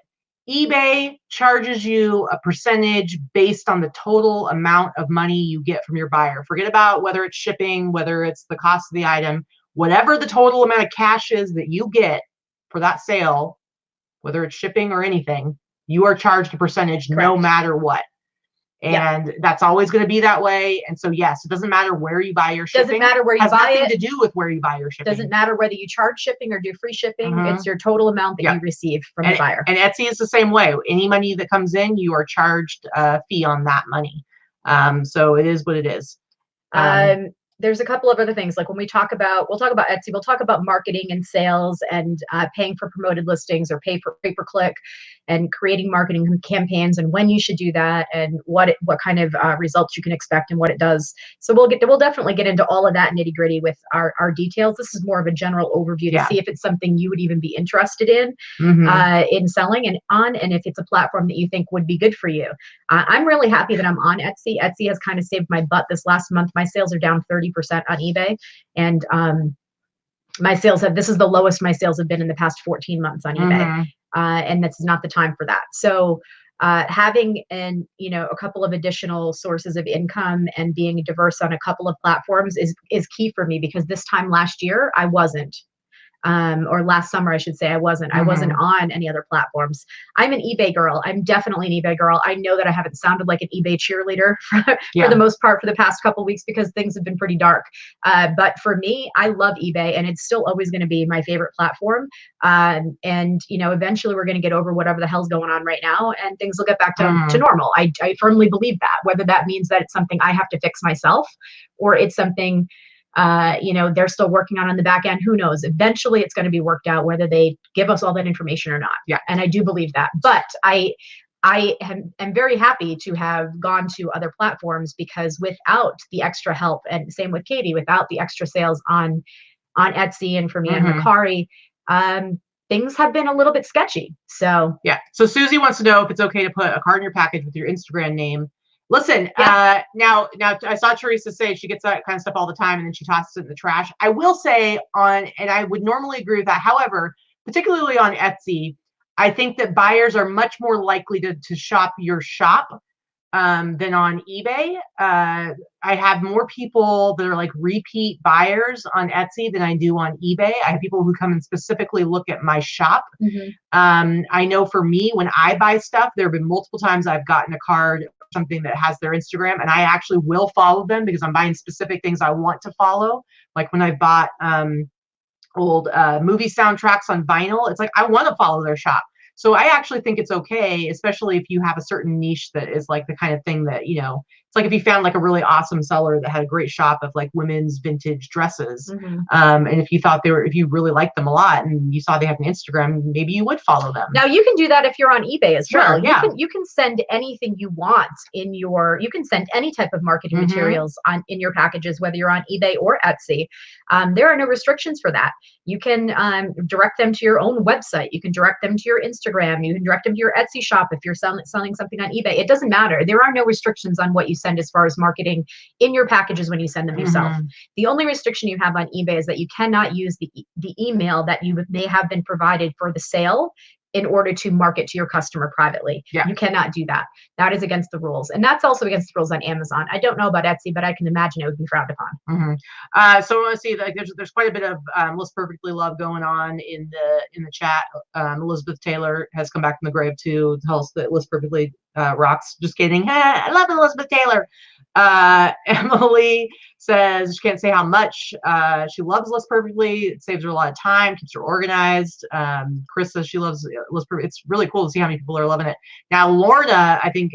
eBay charges you a percentage based on the total amount of money you get from your buyer. Forget about whether it's shipping, whether it's the cost of the item, whatever the total amount of cash is that you get for that sale, whether it's shipping or anything, you are charged a percentage no matter what. And that's always going to be that way. And so, yes, it doesn't matter where you buy your shipping. Doesn't matter where you buy it. Has nothing to do with where you buy your shipping. Doesn't matter whether you charge shipping or do free shipping. It's your total amount that you receive from the buyer. And Etsy is the same way. Any money that comes in, you are charged a fee on that money. So it is what it is. There's a couple of other things, like when we'll talk about Etsy, we'll talk about marketing and sales and paying for promoted listings or pay for pay-per-click and creating marketing campaigns and when you should do that and what kind of results you can expect and what it does. So we'll definitely get into all of that nitty-gritty with our details. This is more of a general overview to see if it's something you would even be interested in selling and if it's a platform that you think would be good for you. I'm really happy that I'm on Etsy. Etsy has kind of saved my butt this last month. My sales are down 30% on eBay, and this is the lowest my sales have been in the past 14 months on eBay, and that's not the time for that. So having a couple of additional sources of income and being diverse on a couple of platforms is key for me, because this time last year I wasn't. Or last summer, I should say, I wasn't on any other platforms. I'm an eBay girl. I'm definitely an eBay girl. I know that I haven't sounded like an eBay cheerleader for the most part for the past couple of weeks because things have been pretty dark. But for me, I love eBay, and it's still always going to be my favorite platform. And eventually we're going to get over whatever the hell's going on right now, and things will get back to normal. I firmly believe that, whether that means that it's something I have to fix myself or it's something they're still working on the back end. Who knows? Eventually it's going to be worked out whether they give us all that information or not. Yeah. And I do believe that. But I am very happy to have gone to other platforms, because without the extra help, and same with Katie, without the extra sales on Etsy and for me and Macari, things have been a little bit sketchy. So yeah. So Susie wants to know if it's okay to put a card in your package with your Instagram name. Listen, now I saw Teresa say she gets that kind of stuff all the time and then she tosses it in the trash. I will say and I would normally agree with that. However, particularly on Etsy, I think that buyers are much more likely to shop your shop than on eBay. I have more people that are like repeat buyers on Etsy than I do on eBay. I have people who come and specifically look at my shop. I know for me, when I buy stuff, there have been multiple times I've gotten a card, something that has their Instagram, and I actually will follow them because I'm buying specific things I want to follow. Like when I bought old movie soundtracks on vinyl, it's like I want to follow their shop. So I actually think it's okay, especially if you have a certain niche that is like the kind of thing that, it's like if you found like a really awesome seller that had a great shop of like women's vintage dresses. And if you really liked them a lot and you saw they had an Instagram, maybe you would follow them. Now you can do that if you're on eBay as well. Yeah. You can send anything you want you can send any type of marketing materials in your packages, whether you're on eBay or Etsy. There are no restrictions for that. You can direct them to your own website. You can direct them to your Instagram. Instagram. You can direct them to your Etsy shop if you're selling something on eBay. It doesn't matter. There are no restrictions on what you send as far as marketing in your packages when you send them yourself. The only restriction you have on eBay is that you cannot use the email that you may have been provided for the sale in order to market to your customer privately. Yeah. You cannot do that. That is against the rules. And that's also against the rules on Amazon. I don't know about Etsy, but I can imagine it would be frowned upon. So I want to see, like, there's quite a bit of List Perfectly love going on in the chat. Elizabeth Taylor has come back from the grave to tell us that List Perfectly rocks. Just kidding. I love Elizabeth Taylor. Emily says she can't say how much she loves List Perfectly. It saves her a lot of time, keeps her organized. Chris says she loves List Perfectly. It's really cool to see how many people are loving it. Now, Lorna, I think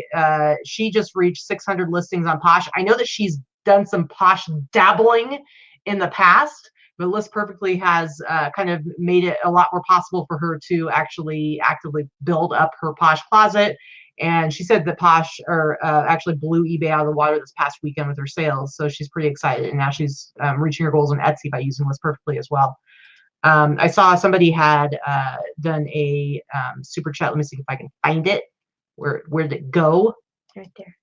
she just reached 600 listings on Posh. I know that she's done some Posh dabbling in the past, but List Perfectly has kind of made it a lot more possible for her to actually actively build up her Posh closet. And she said that Posh actually blew eBay out of the water this past weekend with her sales. So she's pretty excited. And now she's reaching her goals on Etsy by using List Perfectly as well. I saw somebody had done a super chat. Let me see if I can find it. Where did it go? Right there.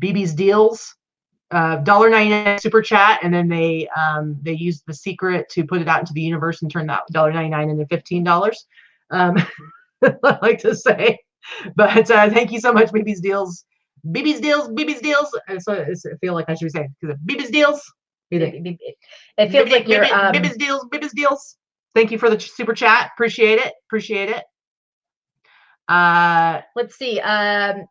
BB's Deals, $1.99 super chat. And then they used the secret to put it out into the universe and turn that $1.99 into $15. I like to say. But thank you so much, BB's Deals. BB's Deals, BB's Deals. So I feel like I should be saying BB's Deals. It feels like you're BB's Deals, BB's Deals. Thank you for the super chat. Appreciate it. Appreciate it. Let's see. Jerker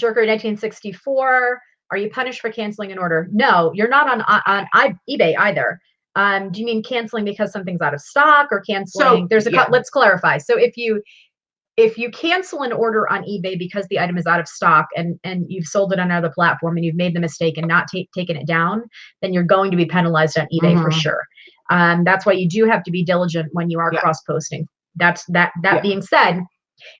1964. Are you punished for canceling an order? No, you're not on eBay either. Do you mean canceling because something's out of stock or canceling? So, let's clarify. So if you cancel an order on eBay because the item is out of stock and you've sold it on another platform and you've made the mistake and not taken it down, then you're going to be penalized on eBay for sure. That's why you do have to be diligent when you are cross-posting. That being said,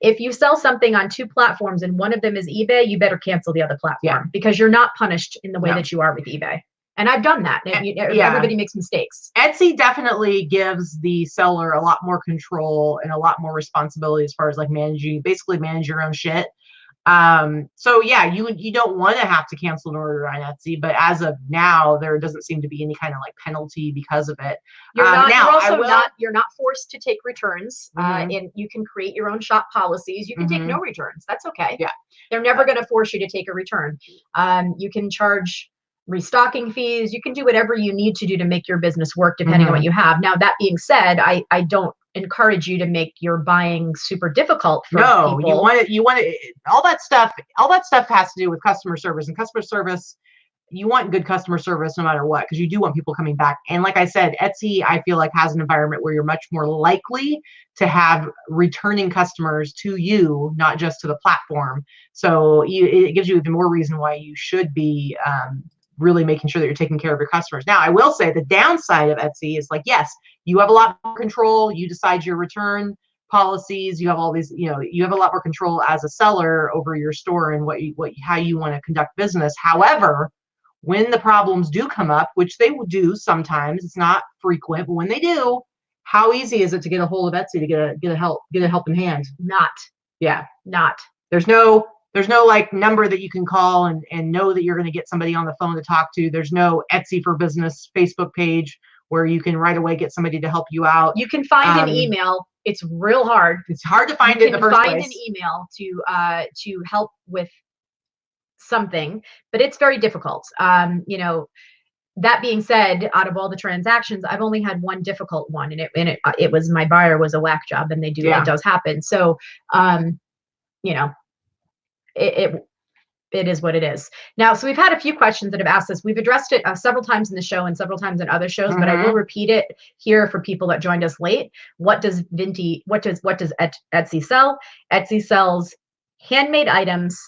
if you sell something on two platforms and one of them is eBay, you better cancel the other platform because you're not punished in the way that you are with eBay. And I've done that. Everybody makes mistakes. Etsy definitely gives the seller a lot more control and a lot more responsibility as far as like manage your own shit. So yeah, you don't want to have to cancel an order on Etsy, but as of now, there doesn't seem to be any kind of like penalty because of it. You're not forced to take returns. And you can create your own shop policies. You can take no returns. That's okay. Yeah. They're never going to force you to take a return. You can charge restocking fees. You can do whatever you need to do to make your business work depending on what you have. Now, that being said, I don't encourage you to make your buying super difficult for people. You want it, all that stuff has to do with customer service, and customer service, you want good customer service no matter what, because you do want people coming back. And like I said, Etsy, I feel like has an environment where you're much more likely to have returning customers to you, not just to the platform. So it gives you even more reason why you should be really making sure that you're taking care of your customers. Now, I will say the downside of Etsy is like, yes, you have a lot more control. You decide your return policies. You have all these, you have a lot more control as a seller over your store and how you want to conduct business. However, when the problems do come up, which they will do sometimes, it's not frequent, but when they do, how easy is it to get a hold of Etsy to get a helping hand? Not. There's no like number that you can call and know that you're going to get somebody on the phone to talk to. There's no Etsy for Business Facebook page where you can right away get somebody to help you out. You can find an email. It's real hard. It's hard to find it in the first place. You can find an email to help with something, but it's very difficult. That being said, out of all the transactions, I've only had one difficult one, and it was my buyer was a whack job, and it does happen. So, it is what it is. Now, so we've had a few questions that have asked us. We've addressed it several times in the show and several times in other shows, but I will repeat it here for people that joined us late. What does Etsy sell? Etsy sells handmade items,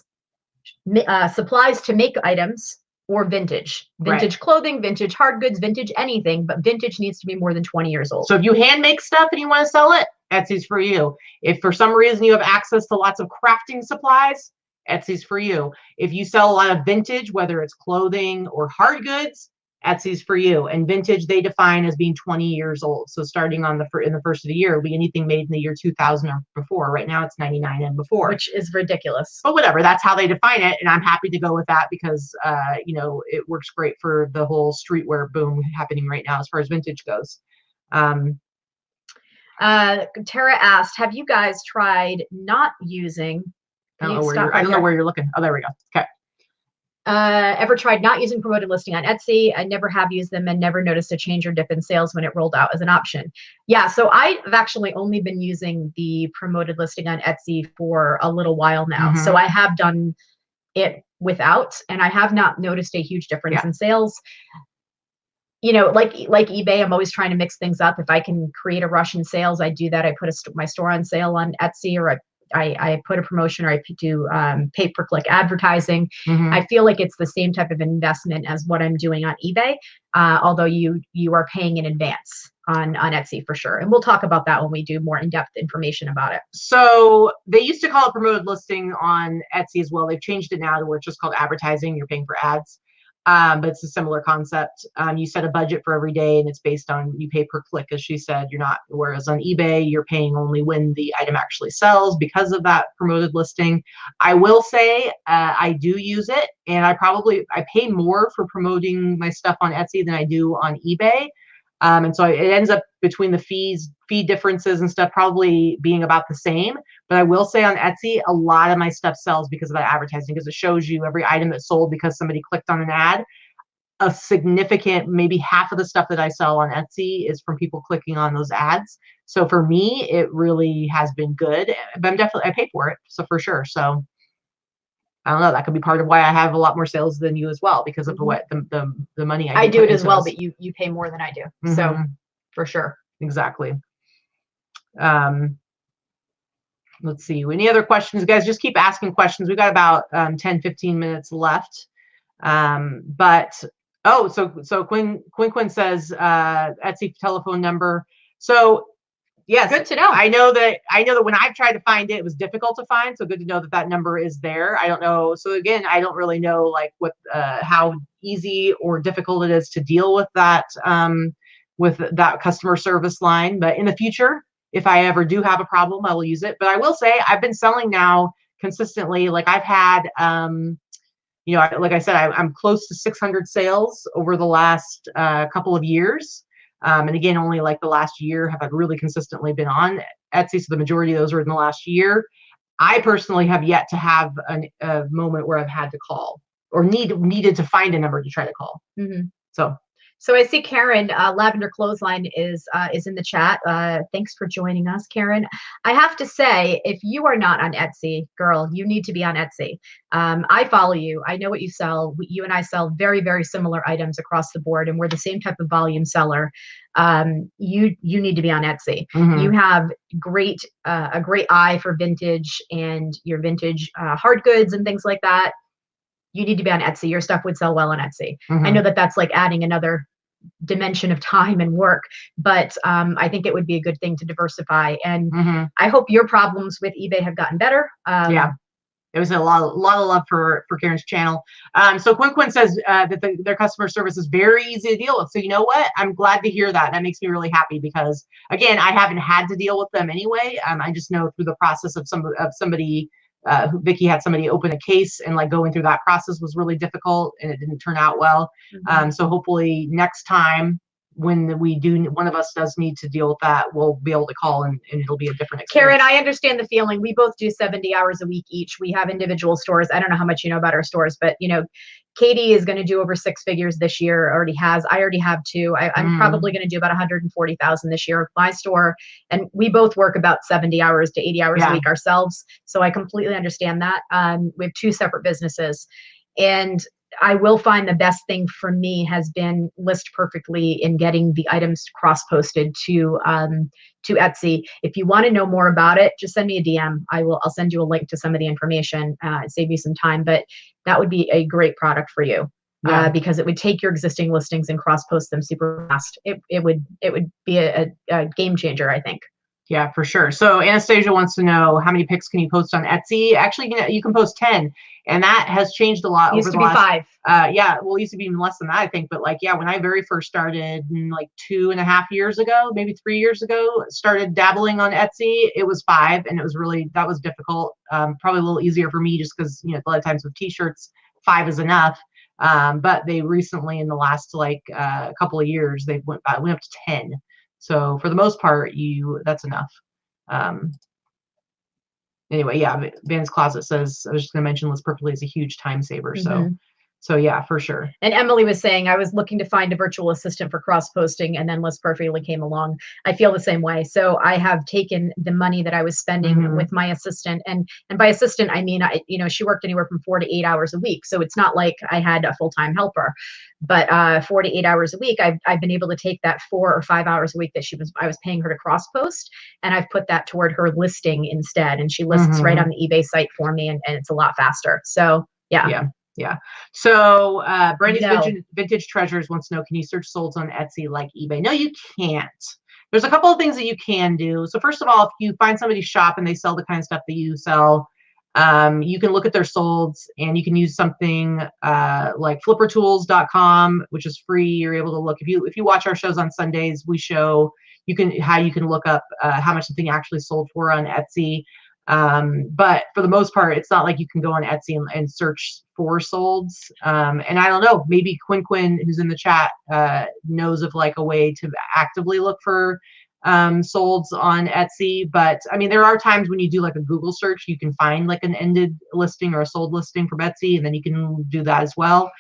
supplies to make items, or vintage clothing, vintage hard goods, vintage anything, but vintage needs to be more than 20 years old. So if you hand make stuff and you want to sell it, Etsy's for you. If for some reason you have access to lots of crafting supplies, Etsy's for you. If you sell a lot of vintage, whether it's clothing or hard goods, Etsy's for you. And vintage they define as being 20 years old. So starting on in the first of the year, it'll be anything made in the year 2000 or before. Right now it's 99 and before, which is ridiculous. But whatever, that's how they define it, and I'm happy to go with that because you know, it works great for the whole streetwear boom happening right now as far as vintage goes. Tara asked, have you guys tried not using? I don't know where you're looking. Oh, there we go. Okay. Ever tried not using promoted listing on Etsy? I never have used them and never noticed a change or dip in sales when it rolled out as an option. Yeah, so I've actually only been using the promoted listing on Etsy for a little while now. So I have done it without, and I have not noticed a huge difference in sales. You know, like eBay, I'm always trying to mix things up. If I can create a rush in sales, I do that. I put my store on sale on Etsy, or I put a promotion, or I do pay-per-click advertising. I feel like it's the same type of investment as what I'm doing on eBay, although you are paying in advance on Etsy for sure. And we'll talk about that when we do more in-depth information about it. So they used to call it promoted listing on Etsy as well. They've changed it now to where it's just called advertising. You're paying for ads. But it's a similar concept. You set a budget for every day, and it's based on, you pay per click, as she said. You're not, whereas on eBay, you're paying only when the item actually sells because of that promoted listing. I will say I do use it, and I pay more for promoting my stuff on Etsy than I do on eBay. And so it ends up between the fee differences and stuff probably being about the same. But I will say on Etsy, a lot of my stuff sells because of that advertising, because it shows you every item that's sold because somebody clicked on an ad. A significant, maybe half of the stuff that I sell on Etsy is from people clicking on those ads. So for me, it really has been good. But I pay for it, so for sure. So I don't know. That could be part of why I have a lot more sales than you as well, because of what the money I do it as well, but you pay more than I do. So for sure. Exactly. Let's see. Any other questions, guys? Just keep asking questions. We got about 10-15 minutes left. So Quinn says Etsy telephone number. So yes, good to know. I know that when I've tried to find it, it was difficult to find. So good to know that that number is there. I don't know. So again, I don't really know like what how easy or difficult it is to deal with that customer service line. But in the future, if I ever do have a problem, I will use it. But I will say I've been selling now consistently. Like I've had, you know, like I said, I'm close to 600 sales over the last couple of years. And again, only like the last year have I really consistently been on Etsy. So the majority of those were in the last year. I personally have yet to have a moment where I've had to call or needed to find a number to try to call. So I see Karen, Lavender Clothesline is in the chat. Thanks for joining us, Karen. I have to say, if you are not on Etsy, girl, you need to be on Etsy. I follow you. I know what you sell. You and I sell very, very similar items across the board, and we're the same type of volume seller. You need to be on Etsy. You have a great eye for vintage and your vintage hard goods and things like that. You need to be on Etsy. Your stuff would sell well on Etsy. I know that that's like adding another dimension of time and work, but I think it would be a good thing to diversify. And I hope your problems with eBay have gotten better. Yeah, it was a lot of love for Karen's channel. So Quinn says that their customer service is very easy to deal with. So you know what? I'm glad to hear that. That makes me really happy because again, I haven't had to deal with them anyway. I just know through the process of somebody. Vicky had somebody open a case, and like going through that process was really difficult and it didn't turn out well. So hopefully next time when one of us does need to deal with that, we'll be able to call and it'll be a different experience. Karen, I understand the feeling. We both do 70 hours a week each. We have individual stores. I don't know how much you know about our stores, but you know, Katie is going to do over 6 figures this year. I already have 2. I'm probably going to do about 140,000 this year with my store. And we both work about 70 hours to 80 hours a week ourselves. So I completely understand that. We have 2 separate businesses, and I will find the best thing for me has been List Perfectly in getting the items cross-posted to Etsy. If you want to know more about it, just send me a DM. I'll send you a link to some of the information, save you some time, but that would be a great product for you because it would take your existing listings and cross-post them super fast. It would be a game changer, I think. Yeah, for sure. So Anastasia wants to know how many pics can you post on Etsy? Actually, you can post 10, and that has changed a lot over the last. 5. Yeah, well, it used to be even less than that, I think. But like, yeah, when I very first started, like 2.5 years ago, maybe 3 years ago, started dabbling on Etsy, it was 5, and it was really, that was difficult. Probably a little easier for me just because, a lot of times with t-shirts, 5 is enough. But they recently, in the last like couple of years, they went up to 10. So for the most part, that's enough. Anyway, yeah, Van's Closet says, I was just going to mention List Perfectly is a huge time saver. So yeah, for sure. And Emily was saying, I was looking to find a virtual assistant for cross posting, and then List Perfectly came along. I feel the same way. So I have taken the money that I was spending with my assistant, and by assistant, I mean, she worked anywhere from 4 to 8 hours a week. So it's not like I had a full-time helper, but 4 to 8 hours a week, I've been able to take that 4 or 5 hours a week that I was paying her to cross post, and I've put that toward her listing instead. And she lists right on the eBay site for me, and it's a lot faster. So yeah. Yeah. So Brandy's Vintage Treasures wants to know, can you search solds on Etsy like eBay? No, you can't. There's a couple of things that you can do. So first of all, if you find somebody's shop and they sell the kind of stuff that you sell, you can look at their solds, and you can use something like flippertools.com, which is free. You're able to look, if you watch our shows on Sundays, we show how you can look up how much something actually sold for on Etsy. But for the most part, it's not like you can go on Etsy and search for solds. And I don't know, maybe Quinn, who's in the chat, knows of like a way to actively look for solds on Etsy. But I mean, there are times when you do like a Google search, you can find like an ended listing or a sold listing from Etsy, and then you can do that as well.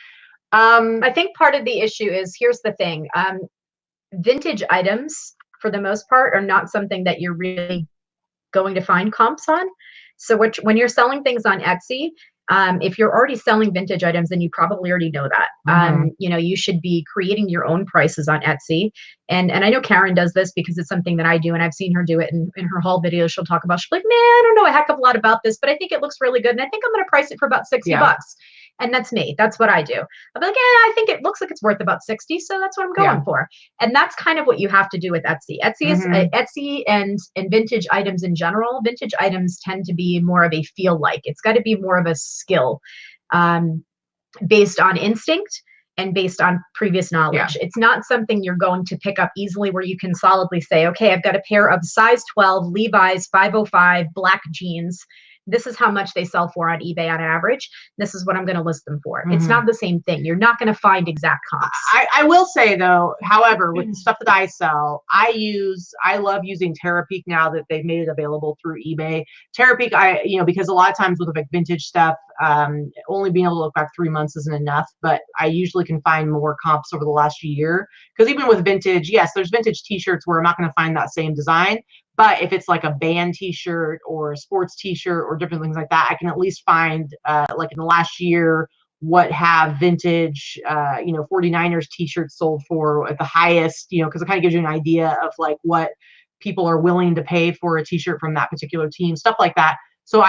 I think part of the issue is, here's the thing, vintage items for the most part are not something that you're really going to find comps on. So when you're selling things on Etsy, if you're already selling vintage items, then you probably already know that. You should be creating your own prices on Etsy. And I know Karen does this because it's something that I do, and I've seen her do it in her haul videos. She'll talk about, she's like, man, I don't know a heck of a lot about this, but I think it looks really good, and I think I'm going to price it for about 60 bucks. And that's me. That's what I do. I'll be like, I think it looks like it's worth about 60, so that's what I'm going for. And that's kind of what you have to do with Etsy. Etsy is Etsy and vintage items in general. Vintage items tend to be more of a feel like. It's got to be more of a skill based on instinct and based on previous knowledge. It's not something you're going to pick up easily where you can solidly say, okay, I've got a pair of size 12 Levi's 505 black jeans. This is how much they sell for on eBay on average. This is what I'm going to list them for. It's not the same thing. You're not going to find exact comps. I will say though, however, with the stuff that I sell, I love using Terapeak now that they've made it available through eBay. Terapeak, because a lot of times with like vintage stuff, only being able to look back 3 months isn't enough, but I usually can find more comps over the last year. Because even with vintage, yes, there's vintage t-shirts where I'm not going to find that same design. But if it's like a band t-shirt or a sports t-shirt or different things like that, I can at least find like in the last year what have vintage 49ers t-shirts sold for at the highest, because it kind of gives you an idea of like what people are willing to pay for a t-shirt from that particular team, stuff like that. So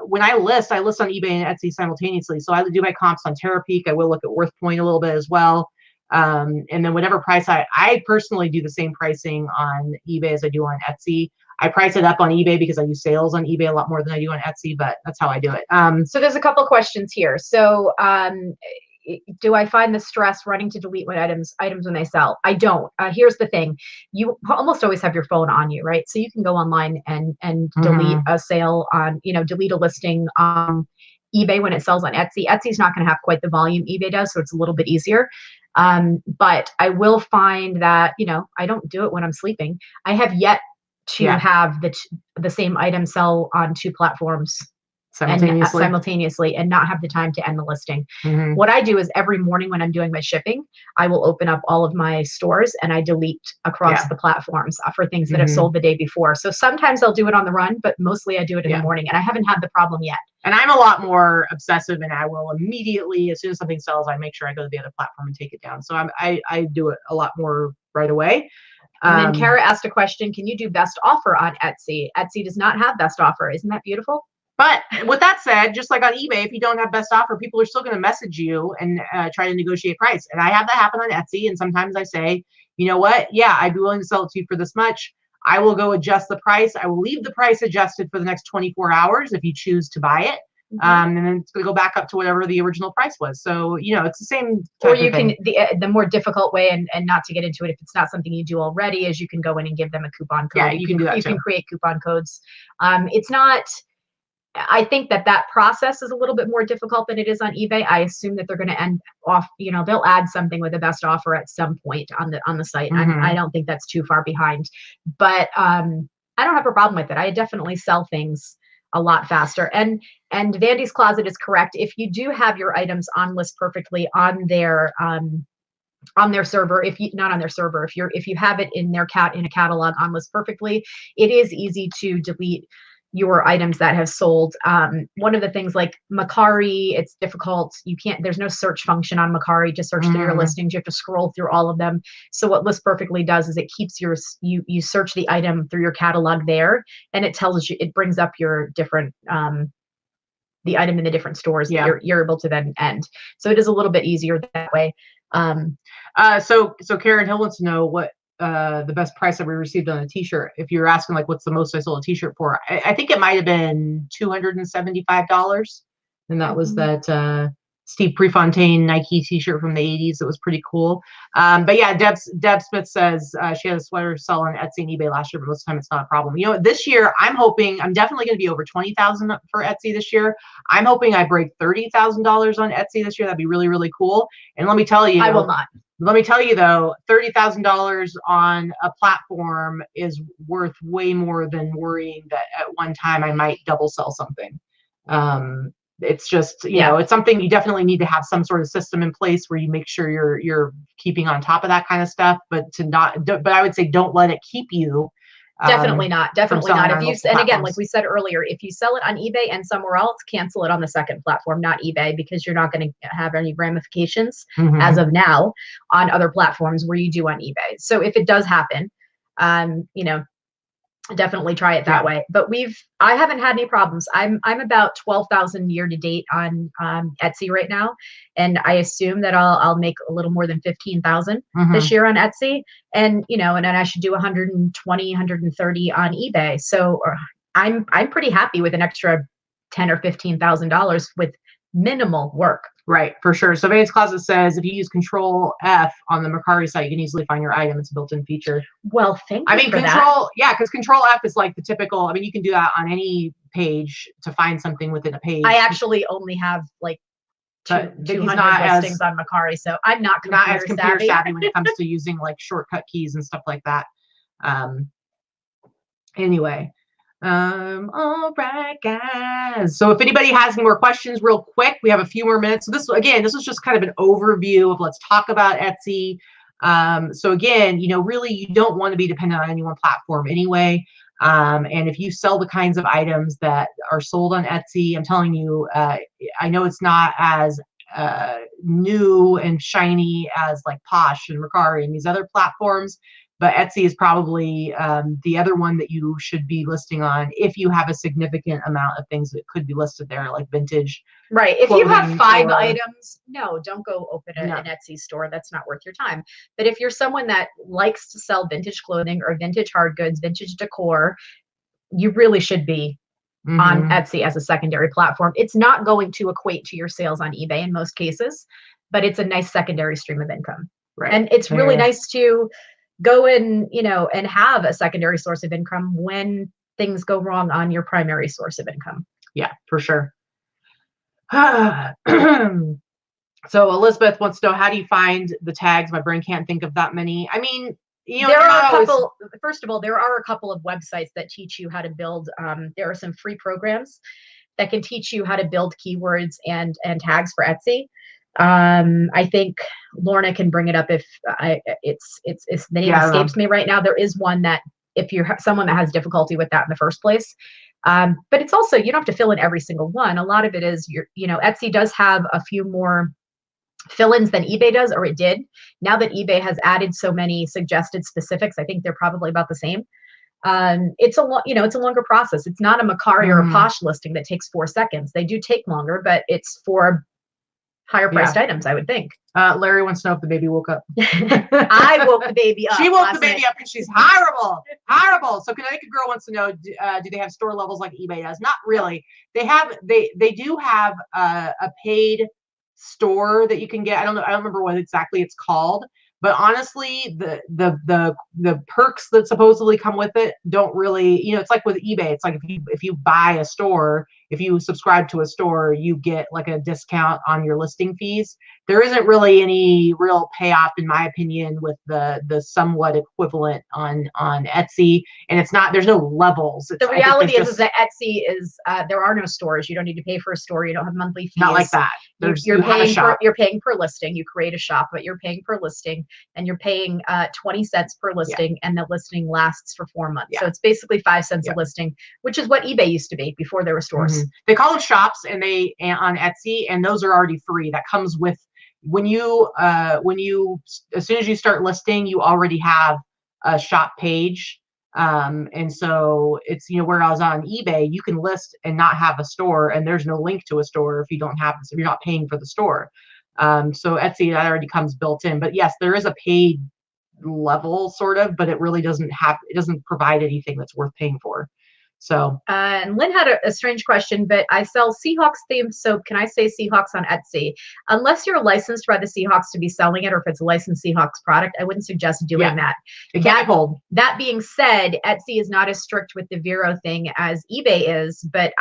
when I list on eBay and Etsy simultaneously. So I do my comps on Terapeak. I will look at WorthPoint a little bit as well. And then whatever price I personally do the same pricing on eBay as I do on Etsy. I price it up on eBay because I use sales on eBay a lot more than I do on Etsy, but that's how I do it. So there's a couple questions here. So do I find the stress running to delete my items when they sell? I don't. Here's the thing. You almost always have your phone on you, right? So you can go online and delete a sale on, delete a listing on eBay when it sells on Etsy. Etsy's not going to have quite the volume eBay does, so it's a little bit easier. But I will find that, I don't do it when I'm sleeping. I have yet to have the same item sell on 2 platforms simultaneously and not have the time to end the listing. What I do is every morning when I'm doing my shipping, I will open up all of my stores and I delete across the platforms for things that have sold the day before. So sometimes I'll do it on the run, but mostly I do it in the morning, and I haven't had the problem yet. And I'm a lot more obsessive, and I will immediately, as soon as something sells, I make sure I go to the other platform and take it down. So I do it a lot more right away. And then Kara asked a question, can you do best offer on Etsy? Etsy does not have best offer. Isn't that beautiful? But with that said, just like on eBay, if you don't have best offer, people are still going to message you and try to negotiate price. And I have that happen on Etsy. And sometimes I say, you know what? Yeah, I'd be willing to sell it to you for this much. I will go adjust the price. I will leave the price adjusted for the next 24 hours if you choose to buy it. And then it's going to go back up to whatever the original price was. So, you know, it's the same type or you of thing. can, the more difficult way, and not to get into it if it's not something you do already, is you can go in and give them a coupon code. Yeah, you can do that You too. can create coupon codes. It's not, I think that process is a little bit more difficult than it is on eBay. I assume that they're going to end off, you know, they'll add something with the best offer at some point on the site. I don't think that's too far behind, but I don't have a problem with it. I definitely sell things a lot faster. And Vandy's Closet is correct. If you do have your items on List Perfectly on their server, if you have it in their in a catalog on List Perfectly, it is easy to delete your items that have sold. One of the things, like Mercari, it's difficult. There's no search function on Mercari to search through your listings. You have to scroll through all of them. So what List Perfectly does is it keeps you search the item through your catalog there, and it tells you, it brings up your different, the item in the different stores that you're able to then end. So it is a little bit easier that way. So Karen Hill wants to know what the best price that we received on a t-shirt. If you're asking like what's the most I sold a t-shirt for, I think it might have been $275, and that was that Steve Prefontaine Nike t-shirt from the 80s. It was pretty cool. But yeah, Deb Smith says she had a sweater sell on Etsy and eBay last year, but most of the time it's not a problem. You know, this year I'm definitely going to be over 20,000 for Etsy this year. I'm hoping I break $30,000 on Etsy this year. That'd be really, really cool. And let me tell you, I will not. Let me tell you though, $30,000 on a platform is worth way more than worrying that at one time I might double sell something. It's just, you know, it's something you definitely need to have some sort of system in place where you make sure you're keeping on top of that kind of stuff, but I would say don't let it keep you. Definitely not. Definitely not. And again, like we said earlier, if you sell it on eBay and somewhere else, cancel it on the second platform, not eBay, because you're not going to have any ramifications as of now on other platforms where you do on eBay. So if it does happen, you know, definitely try it that way. But I haven't had any problems. I'm about 12,000 year to date on Etsy right now, and I assume that I'll make a little more than 15,000 this year on Etsy, and you know, and then I should do 120, 130 on eBay. So I'm pretty happy with an extra $10,000 or $15,000 with minimal work. Right, for sure. So Vandy's Closet says if you use Control F on the Mercari site, you can easily find your item. It's a built-in feature. Well, thank you for that. Because Control F is like the typical. I mean, you can do that on any page to find something within a page. I actually only have like 200 listings on Mercari, so I'm not as computer savvy when it comes to using like shortcut keys and stuff like that. Anyway. All right, guys. So if anybody has any more questions real quick, we have a few more minutes. So this was just kind of an overview of let's talk about Etsy. So again, you know, really you don't want to be dependent on any one platform anyway. And if you sell the kinds of items that are sold on Etsy, I'm telling you, I know it's not as new and shiny as like Posh and Mercari and these other platforms, but Etsy is probably the other one that you should be listing on if you have a significant amount of things that could be listed there, like vintage. Right. If you have 5 items, no, don't go open an Etsy store. That's not worth your time. But if you're someone that likes to sell vintage clothing or vintage hard goods, vintage decor, you really should be on Etsy as a secondary platform. It's not going to equate to your sales on eBay in most cases, but it's a nice secondary stream of income. Right. And it's really nice to go in, you know, and have a secondary source of income when things go wrong on your primary source of income. Yeah, for sure. So Elizabeth wants to know, how do you find the tags? My brain can't think of that many. I mean, you know, there are a couple. First of all, there are a couple of websites that teach you how to build. There are some free programs that can teach you how to build keywords and tags for Etsy. I think Lorna can bring it up if it's the name escapes me right now. There is one that if you're someone that has difficulty with that in the first place. But it's also, you don't have to fill in every single one. A lot of it is Etsy does have a few more fill-ins than eBay does, or it did. Now that eBay has added so many suggested specifics, I think they're probably about the same. It's a longer process. It's not a Mercari or a Posh listing that takes 4 seconds. They do take longer, but it's for higher priced items, I would think. Larry wants to know if the baby woke up. I woke the baby up. She woke the baby up and she's horrible, horrible. So Connecticut Girl wants to know, do they have store levels like eBay does? Not really. They do have a paid store that you can get. I don't remember what exactly it's called, but honestly, the perks that supposedly come with it don't really, it's like with eBay. It's like if you buy a store, if you subscribe to a store, you get like a discount on your listing fees. There isn't really any real payoff, in my opinion, with the somewhat equivalent on Etsy. And there's no levels. The reality is that Etsy is, there are no stores. You don't need to pay for a store. You don't have monthly fees. Not like that. You're paying per listing. You create a shop, but you're paying per listing, and you're paying 20 cents per listing, and the listing lasts for 4 months. So it's basically 5 cents a listing, which is what eBay used to be before there were stores. They call them shops, and on Etsy, and those are already free. That comes with when you as soon as you start listing, you already have a shop page. And so it's, whereas on eBay, you can list and not have a store, and there's no link to a store if you're not paying for the store. So Etsy, that already comes built in. But yes, there is a paid level sort of, but it really doesn't provide anything that's worth paying for. So and Lynn had a strange question, but I sell Seahawks themed soap. Can I say Seahawks on Etsy? Unless you're licensed by the Seahawks to be selling it, or if it's a licensed Seahawks product, I wouldn't suggest doing that. It can't be pulled. That being said, Etsy is not as strict with the Vero thing as eBay is, but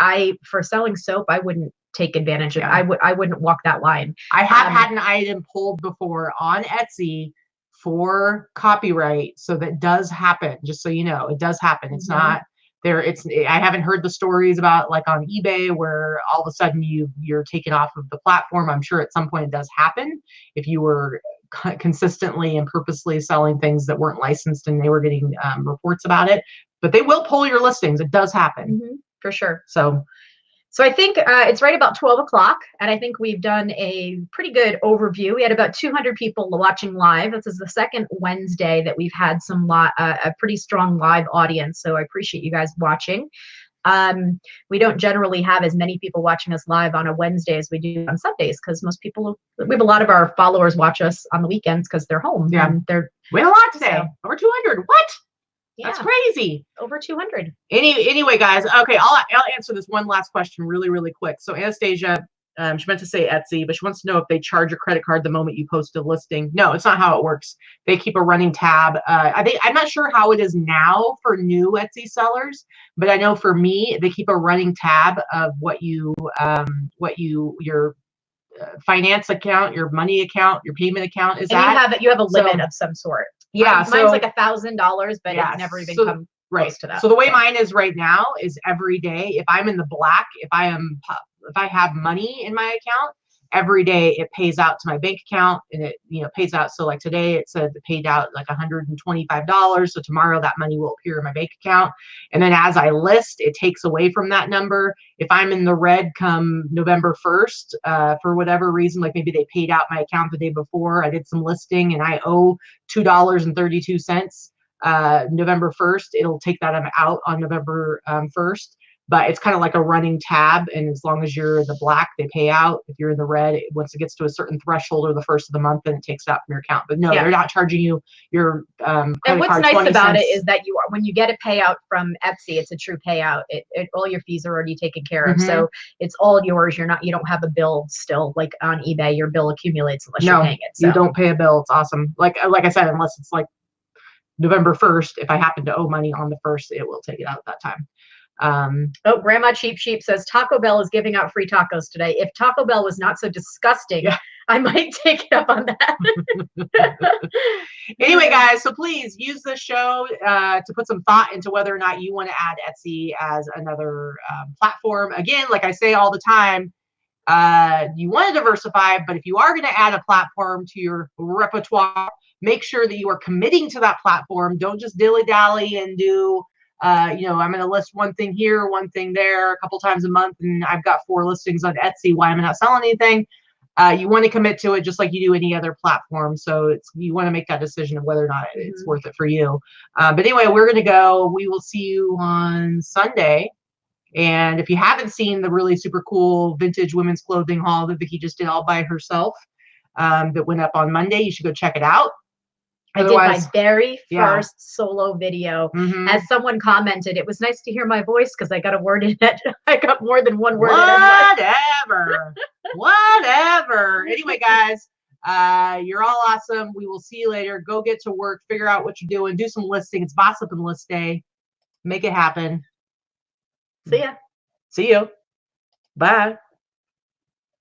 for selling soap, I wouldn't take advantage of it. I wouldn't walk that line. I have had an item pulled before on Etsy for copyright, so that does happen. Just so you know, it does happen. It's not there. I haven't heard the stories about like on eBay where all of a sudden you're taken off of the platform. I'm sure at some point it does happen if you were consistently and purposely selling things that weren't licensed and they were getting reports about it. But they will pull your listings. It does happen. For sure. So I think it's right about 12 o'clock, and I think we've done a pretty good overview. We had about 200 people watching live. This is the second Wednesday that we've had a pretty strong live audience, so I appreciate you guys watching. We don't generally have as many people watching us live on a Wednesday as we do on Sundays, because we have a lot of our followers watch us on the weekends because they're home. Yeah, and we had a lot today. Over 200. What? Yeah. That's crazy. Over 200. Anyway, guys. Okay, I'll answer this one last question really, really quick. So Anastasia, she meant to say Etsy, but she wants to know if they charge a credit card the moment you post a listing. No, it's not how it works. They keep a running tab. I'm not sure how it is now for new Etsy sellers, but I know for me, they keep a running tab of what your finance account, your money account, your payment account is at. You have a limit of some sort. Yeah, mine's like $1,000, but it's never even come close to that. So the way mine is right now is every day, if I'm in the black, if I have money in my account, every day it pays out to my bank account, and it pays out. So like today it said it paid out like $125. So tomorrow that money will appear in my bank account. And then as I list, it takes away from that number. If I'm in the red come November 1st, for whatever reason, like maybe they paid out my account the day before, I did some listing and I owe $2.32, November 1st, it'll take that out on November 1st. But it's kind of like a running tab, and as long as you're in the black, they pay out. If you're in the red, once it gets to a certain threshold or the first of the month, then it takes it out from your account. But no, they're not charging you your credit and what's card, nice about it is that when you get a payout from Etsy, it's a true payout. All your fees are already taken care of, so it's all yours. You don't have a bill still like on eBay. Your bill accumulates unless you're paying it. So. You don't pay a bill. It's awesome. Like I said, unless it's like November 1st, if I happen to owe money on the 1st, it will take it out at that time. Grandma Cheap Sheep says Taco Bell is giving out free tacos today. If Taco Bell was not so disgusting, I might take it up on that. Anyway, guys, so please use this show to put some thought into whether or not you want to add Etsy as another platform. Again, like I say all the time, you want to diversify, but if you are going to add a platform to your repertoire, make sure that you are committing to that platform. Don't just dilly-dally and do I'm going to list one thing here, one thing there a couple times a month, and I've got 4 listings on Etsy. Why am I not selling anything? You want to commit to it just like you do any other platform. So you want to make that decision of whether or not it's worth it for you. But anyway, we're going to go. We will see you on Sunday. And if you haven't seen the really super cool vintage women's clothing haul that Vicki just did all by herself, that went up on Monday, you should go check it out. I did my very yeah. first solo video. Mhm. As someone commented, it was nice to hear my voice because I got a word in it. I got more than one word in it. Whatever. Whatever. Anyway, guys, you're all awesome. We will see you later. Go get to work. Figure out what you're doing. Do some listing. It's Boss Up and List Day. Make it happen. See ya. See you. Bye.